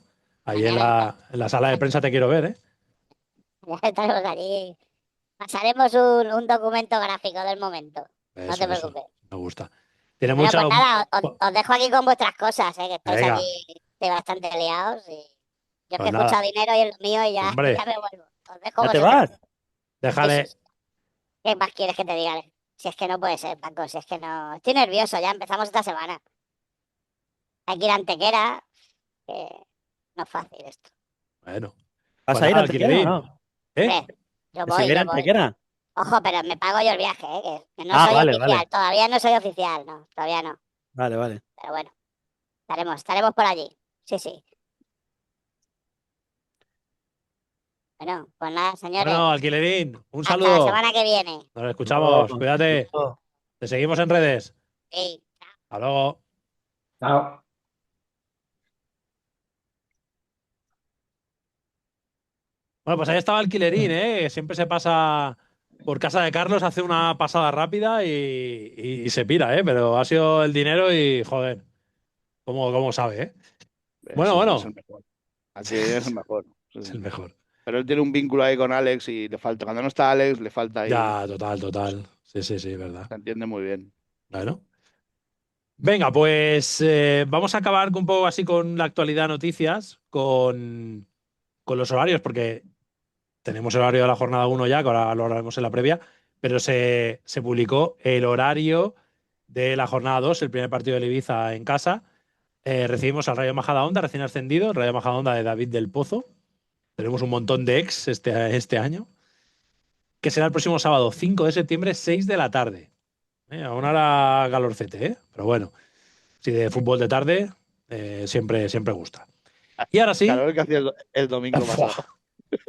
Ahí en Mañana la sala de prensa te quiero ver, ¿eh? ya estaremos allí. Pasaremos un documento gráfico del momento. No te Eso. preocupes. Me gusta. Tiene Bueno, mucha. pues nada, os dejo aquí con vuestras cosas, que estáis Venga, aquí bastante liados. Y yo es que pues he escuchado nada. dinero y es lo mío y ya, Hombre, ya me vuelvo. Os dejo ¿Ya te vosotros. vas? Sí, sí, déjale. sí. ¿Qué más quieres que te diga? Si es que no puede ser, Paco, si es que no. Estoy nervioso, ya empezamos esta semana. Hay que ir a Antequera, que no es fácil esto. Bueno, ¿Vas pues a ir nada, a Antequera o Alquilerín. no? ¿Eh? Hombre, yo ¿Que se va a voy, ir a yo voy. Antequera? Ojo, pero me pago yo el viaje, que no Ah, soy vale, oficial. vale. Todavía no soy oficial, no, todavía no. Vale. Pero bueno, estaremos por allí. Sí. Bueno, pues nada, señores. Bueno, Alquilerín, un Hasta la saludo. semana que viene. Nos escuchamos. Cuídate. No. Te seguimos en redes. Sí. Hasta luego. Chao. Bueno, pues ahí estaba Alquilerín, ¿eh? Que siempre se pasa por casa de Carlos, hace una pasada rápida y se pira, ¿eh? Pero ha sido el dinero y, joder, cómo sabe, ¿eh? Es Bueno, el mejor. Así es el mejor. Sí, es sí. el mejor. Pero él tiene un vínculo ahí con Alex y le falta. Cuando no está Alex, le falta ahí. Ya, total. Sí, verdad. Se entiende muy bien. Bueno. Venga, pues vamos a acabar un poco así con la actualidad noticias, con los horarios, porque tenemos el horario de la jornada 1 ya, que ahora lo haremos en la previa, pero se publicó el horario de la jornada 2, el primer partido del Ibiza en casa. Recibimos al Rayo Majadahonda, recién ascendido, el Rayo Majadahonda de David del Pozo. Tenemos un montón de ex este año, que será el próximo sábado, 5 de septiembre, 6 de la tarde. Aún hará calorcete, ¿eh? Pero bueno, si de fútbol de tarde, siempre gusta. Y ahora sí, Claro, el que hacía el domingo pasado.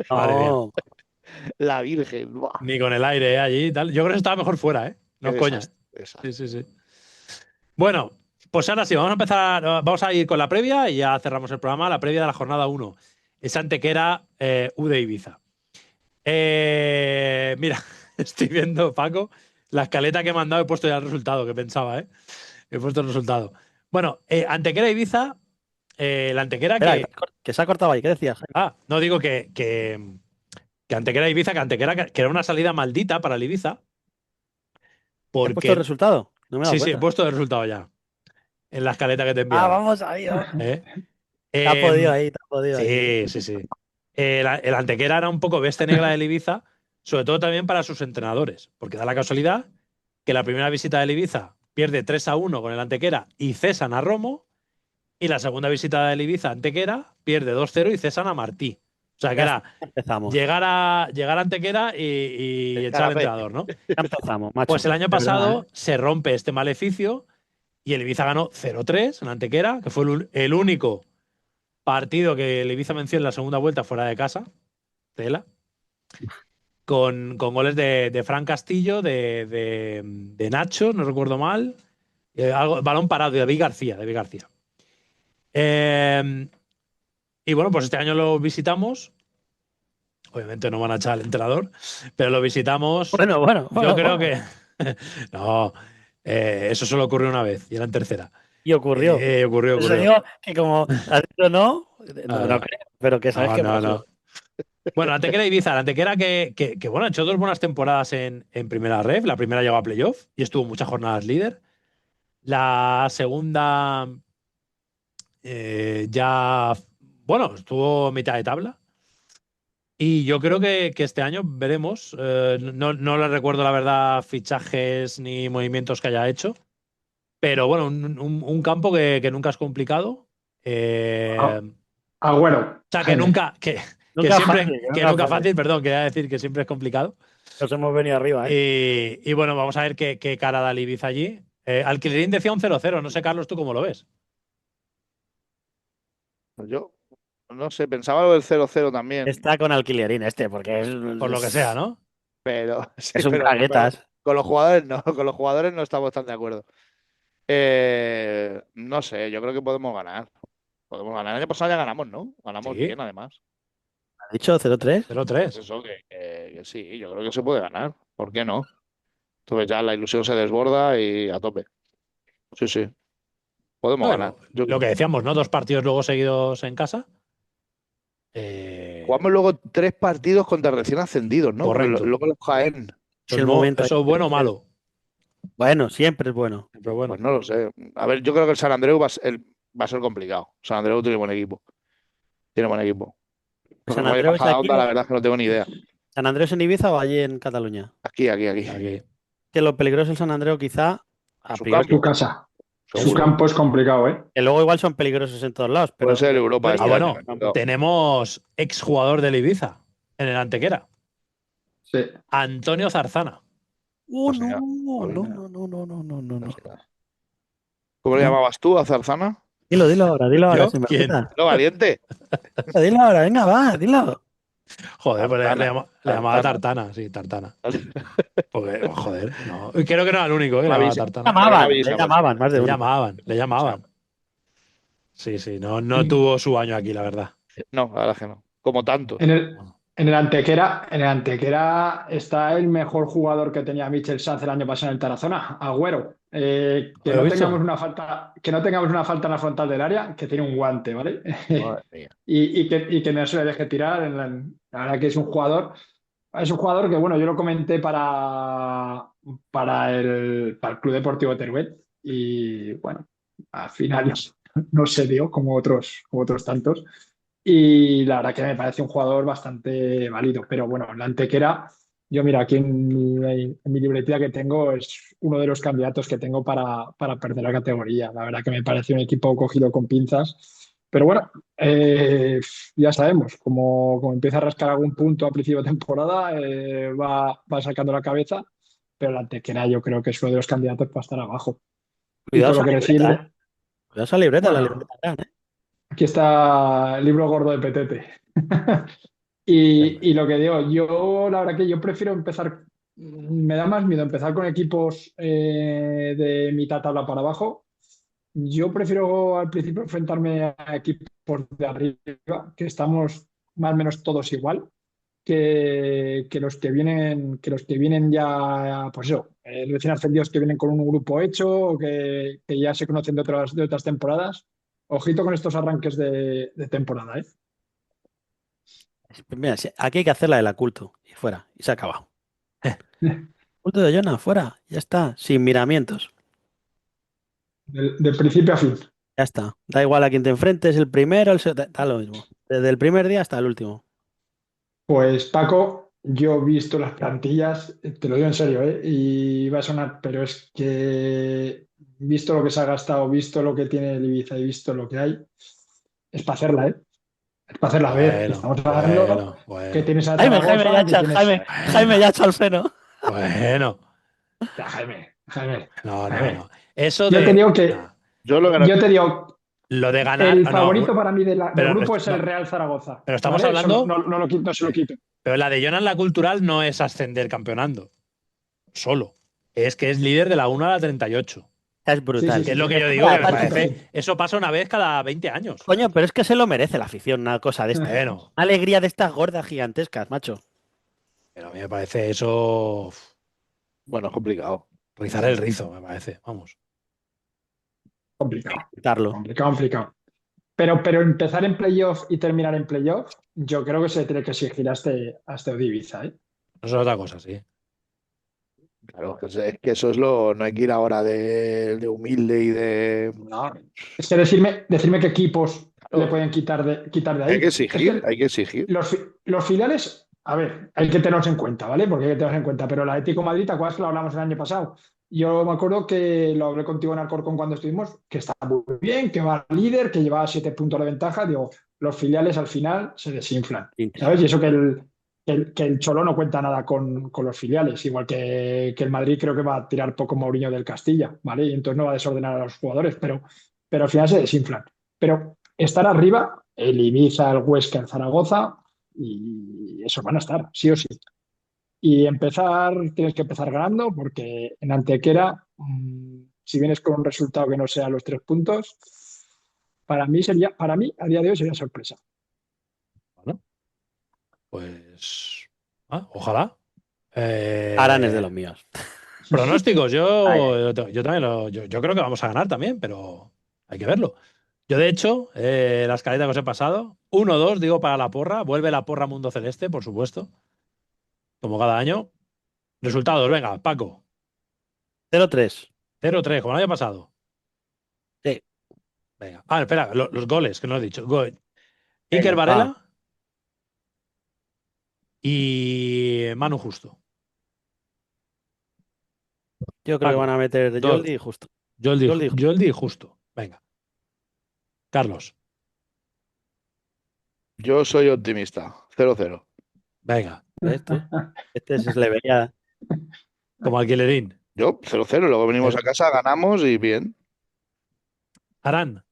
madre mía, No. La Virgen. Buah. ni con el aire allí y tal. Yo creo que estaba mejor fuera, ¿eh? No Qué es coña. desastre, desastre. Sí. Bueno, pues ahora sí, vamos a ir con la previa y ya cerramos el programa, la previa de la jornada 1. Es Antequera U de Ibiza. Mira, estoy viendo, Paco, la escaleta que he mandado, he puesto ya el resultado, que pensaba, ¿eh? He puesto el resultado. Bueno, Antequera Ibiza, la Antequera Espera, que... que se ha cortado ahí. ¿Qué decías? Ah, no digo que Antequera Ibiza, que Antequera que era una salida maldita para el Ibiza, ¿Te has puesto el porque... resultado? No me he dado Sí, he cuenta. puesto el resultado ya, en la escaleta que te he Ah, enviado. vamos ahí. ¿Eh? Te ha podido Em, ahí, te ha podido ahí. sí. El Antequera era un poco bestia negra del Ibiza, sobre todo también para sus entrenadores, porque da la casualidad que la primera visita del Ibiza pierde 3-1 con el Antequera y cesan a Romo, y la segunda visita del Ibiza Antequera pierde 2-0 y cesan a Martí. O sea que Ya era empezamos. llegar a Antequera y echar al entrenador, ¿no? Ya empezamos, macho. Pues el año De verdad, pasado ¿eh? se rompe este maleficio y el Ibiza ganó 0-3 en Antequera, que fue el único partido que el Ibiza venció en la segunda vuelta fuera de casa, tela, con goles de Fran Castillo, de Nacho, no recuerdo mal, balón parado de David García. Eh, y bueno, pues este año lo visitamos. Obviamente no van a echar al entrenador, pero lo visitamos. Bueno. Yo creo que. No, eso solo ocurrió una vez y era en tercera. Y ocurrió. Ocurrió. Eso digo que como has dicho no No. creo, pero que sabes que pasó. No. Bueno, la Antequera Ibiza, la Antequera que bueno, ha hecho 2 buenas temporadas en primera ref. La primera llegó a playoff y estuvo muchas jornadas líder. La segunda ya, bueno, estuvo a mitad de tabla. Y yo creo que este año veremos. No le recuerdo, la verdad, fichajes ni movimientos que haya hecho. Pero bueno, un campo que nunca es complicado. Ah, O Agüero, sea, que Jaime. nunca, que Nunca siempre, fácil, que nunca fácil, perdón, quería decir que siempre es complicado. Nos hemos venido arriba, ¿eh? Y bueno, vamos a ver qué cara da el Ibiza allí. Alquilerín decía un 0-0. No sé, Carlos, ¿tú cómo lo ves? Pues yo no sé, pensaba lo del 0-0 también. Está con Alquilerín porque Por lo que sea, ¿no? Pero, sí, es un pero braguetas. con los jugadores no, con los jugadores no estamos tan de acuerdo. No sé, yo creo que podemos ganar. Podemos ganar. El año pasado ya ganamos, ¿no? Ganamos Sí, bien, además. ¿Ha dicho 0-3? 0-3. Pues eso, que sí, yo creo que se puede ganar. ¿Por qué no? Entonces ya la ilusión se desborda y a tope. Sí. Podemos ganar. Bueno, lo que decíamos, ¿no? 2 partidos luego seguidos en casa. Jugamos luego 3 partidos contra recién ascendidos, ¿no? Porque Correcto. luego los Jaén. Es el momento. ¿Eso es bueno o malo? Bueno, siempre es bueno. Pero bueno. Pues no lo sé. A ver, yo creo que el San Andreu va a ser complicado. San Andreu tiene buen equipo. Tiene buen equipo. ¿San Rayo Andreu es aquí? Majadahonda, la verdad es que no tengo ni idea. ¿San Andreu es en Ibiza o allí en Cataluña? Aquí. Aquí. Que lo peligroso del San Andreu quizá a Su priori. campo. Su casa. Su Seguro. campo es complicado, ¿eh? Que luego igual son peligrosos en todos lados. Pero Puede ser Europa este bueno, año. tenemos exjugador del Ibiza en el Antequera. Sí. Antonio Zarzana. No, Pues mira, no, pues no, mira. no, no, no, no, no, no, no. ¿Cómo le No. llamabas tú a Zarzana? Dilo ahora, ¿Yo? sin ¿Quién? vergüenza. No, valiente. Dilo ahora, venga, va, dilo. Joder, pues Tartana. le llamaba Tartana. Tartana, sí, Tartana. Porque, joder, no. Y creo que no era el único que le Me llamaba avisa. Tartana. Pero no Le avisamos. llamaban, más de Le uno. llamaban, le O sea, llamaban. Sí, sí, no tuvo su año aquí, la verdad. no, la verdad es que no. Como tantos. En el Antequera está el mejor jugador que tenía Michel Sanz el año pasado en el Tarazona, Agüero. ¿Lo he visto? Que no tengamos una falta en la frontal del área, que tiene un guante, ¿vale? Madre mía. y que no se le deje tirar. La verdad que es un jugador que, bueno, yo lo comenté para el Club Deportivo Teruel y, bueno, al final no se dio como otros tantos. Y la verdad que me parece un jugador bastante válido. Pero bueno, la Antequera, yo mira, aquí en mi libretilla que tengo es uno de los candidatos que tengo para perder la categoría. La verdad que me parece un equipo cogido con pinzas. Pero bueno, ya sabemos, como empieza a rascar algún punto a principio de temporada, va sacando la cabeza. Pero la Antequera yo creo que es uno de los candidatos para estar abajo. Y Cuidado todo lo esa que libreta, decir, Cuidado esa libreta, la libreta bueno, gran, ¿eh? aquí está el libro gordo de Petete. Y lo que digo, yo la verdad que yo prefiero empezar, me da más miedo empezar con equipos de mitad tabla para abajo. Yo prefiero al principio enfrentarme a equipos de arriba, que estamos más o menos todos igual, que los que vienen ya, pues eso, recién ascendidos que vienen con un grupo hecho o que ya se conocen de otras temporadas. Ojito con estos arranques de temporada, ¿eh? Mira, aquí hay que hacer la del culto y fuera, y se ha acabado. Culto de Jonah, fuera, ya está, sin miramientos. Del principio a fin. Ya está. Da igual a quién te enfrentes, el primero, da lo mismo. Desde el primer día hasta el último. Pues Paco, yo he visto las plantillas, te lo digo en serio, ¿eh? Y va a sonar, pero es que visto lo que se ha gastado, visto lo que tiene el Ibiza y visto lo que hay, es para hacerla, ¿eh? Es para hacerla. A ver, que Bueno, estamos hablando bueno, que bueno, tienes a Jaime Zaragoza, que Yacha, tienes Jaime Yacha al seno. bueno. a Jaime, No, no, Jaime. no. Eso Yo te de. digo que, Nah, Yo lo que no. yo te digo, lo de ganar. el No, favorito para mí del pero, grupo es el no, Real Zaragoza, pero estamos ¿vale? Eso no, hablando. no, no se lo quito. Pero la de Jonan la cultural no es ascender campeonando. Solo. Es que es líder de la 1 a la 38. Es Sí, sí, brutal. Que es sí, lo sí. que yo digo, Para que me aparte, parece. Eso pasa una vez cada 20 años. coño, pero es que se lo merece la afición, una cosa de esta. Bueno, Una alegría de estas gordas gigantescas, macho. pero a mí me parece eso. Bueno, es complicado. Rizar el rizo, me parece. Vamos. Complicado, Quitarlo. complicado. Pero empezar en playoff y terminar en playoff, yo creo que se tiene que exigir a este Ibiza, ¿eh? Eso es otra cosa, sí. Claro, es que eso es lo. No hay que ir ahora de humilde y de. No. Es que decirme qué equipos le Claro, pueden quitar de hay que ahí. Es exigir, que hay que exigir. los filiales, a ver, hay que tenerlos en cuenta, ¿vale? Porque hay que tenerlos en cuenta. Pero el Atlético de Madrid, ¿te acuerdas que lo hablamos el año pasado? Yo me acuerdo que lo hablé contigo en Alcorcón cuando estuvimos, que está muy bien, que va líder, que lleva 7 puntos de ventaja. Digo, los filiales al final se desinflan, ¿sabes? Y eso que el Cholo no cuenta nada con los filiales, igual que el Madrid creo que va a tirar poco Mourinho del Castilla, ¿vale? Y entonces no va a desordenar a los jugadores, pero al final se desinflan. Pero estar arriba, el Ibiza, el Huesca, el Zaragoza, y esos van a estar, sí o sí. Y tienes que empezar ganando, porque en Antequera, si vienes con un resultado que no sea los 3 puntos, para mí, a día de hoy sería sorpresa. Bueno, pues. Ojalá. Aran es de los míos. Pronósticos, Ay, ay. yo también yo creo que vamos a ganar también, pero hay que verlo. Yo, de hecho, la escaleta que os he pasado, 1-2, digo, para la porra. Vuelve la porra Mundo Celeste, por supuesto, como cada año. Resultados, venga, Paco. 0-3. 0-3, como el año pasado. Sí. Venga. Espera, los goles, que no he dicho. Iker Venga. Varela y Manu Justo. Yo creo que van Paco. a meter Joldi y justo. Joldi y justo. Joldi y Justo. Venga. Carlos. Yo soy optimista. 0-0. Venga. ¿Ves tú? Este se le veía. Como alquilerín. Yo 0-0, luego venimos a casa, ganamos y bien. Arán.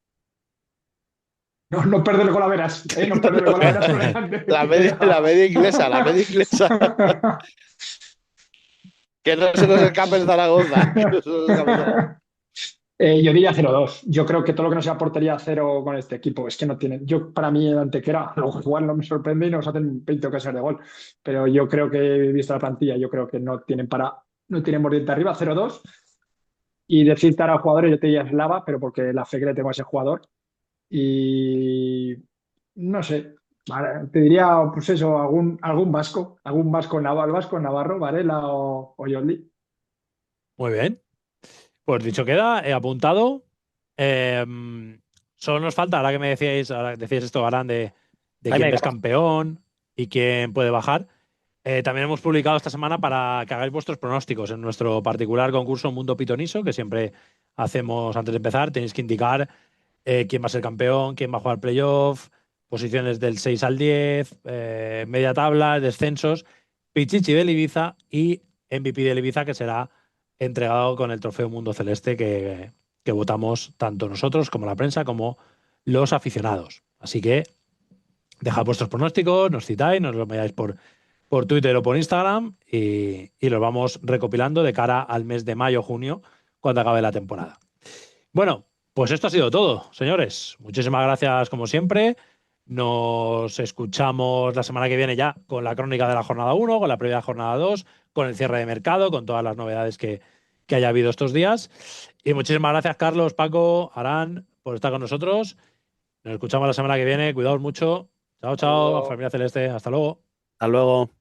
No, no perderle con la veras, no perderle con la veras con el La media inglesa, la media inglesa. Que no se nos escape el Zaragoza. Que no se nos escape el Zaragoza. Yo diría 0-2. Yo creo que todo lo que no sea portería cero con este equipo es que no tienen. Yo, para mí, el Antequera, luego igual no me sorprende y nos hacen 20 ocasiones de gol. Pero yo creo que, visto la plantilla, yo creo que no tienen no tienen mordiente arriba, 0-2. Y decirte ahora jugadores, yo te diría Slava, pero porque la fe que le tengo a ese jugador. Y no sé. Vale, te diría, pues eso, algún vasco, el vasco Navarro, Varela o Jordi. Muy bien. Pues dicho queda, he apuntado. Solo nos falta, ahora que me decíais, ahora que decíais esto, Arán, de quién Jaime es campeón y quién puede bajar. También hemos publicado esta semana para que hagáis vuestros pronósticos en nuestro particular concurso Mundo Pitoniso, que siempre hacemos antes de empezar. Tenéis que indicar quién va a ser campeón, quién va a jugar playoff, posiciones del 6 al 10, media tabla, descensos, Pichichi del Ibiza y MVP del Ibiza, que será entregado con el trofeo Mundo Celeste que votamos tanto nosotros como la prensa como los aficionados. Así que dejad vuestros pronósticos, nos citáis, nos los enviáis por Twitter o por Instagram y los vamos recopilando de cara al mes de mayo-junio, cuando acabe la temporada. Bueno, pues esto ha sido todo, señores. Muchísimas gracias, como siempre. Nos escuchamos la semana que viene ya con la crónica de la jornada 1, con la previa jornada 2, con el cierre de mercado, con todas las novedades que haya habido estos días. Y muchísimas gracias, Carlos, Paco, Arán, por estar con nosotros. Nos escuchamos la semana que viene. Cuidaos mucho. Chao, chao, luego. familia celeste. Hasta luego. Hasta luego.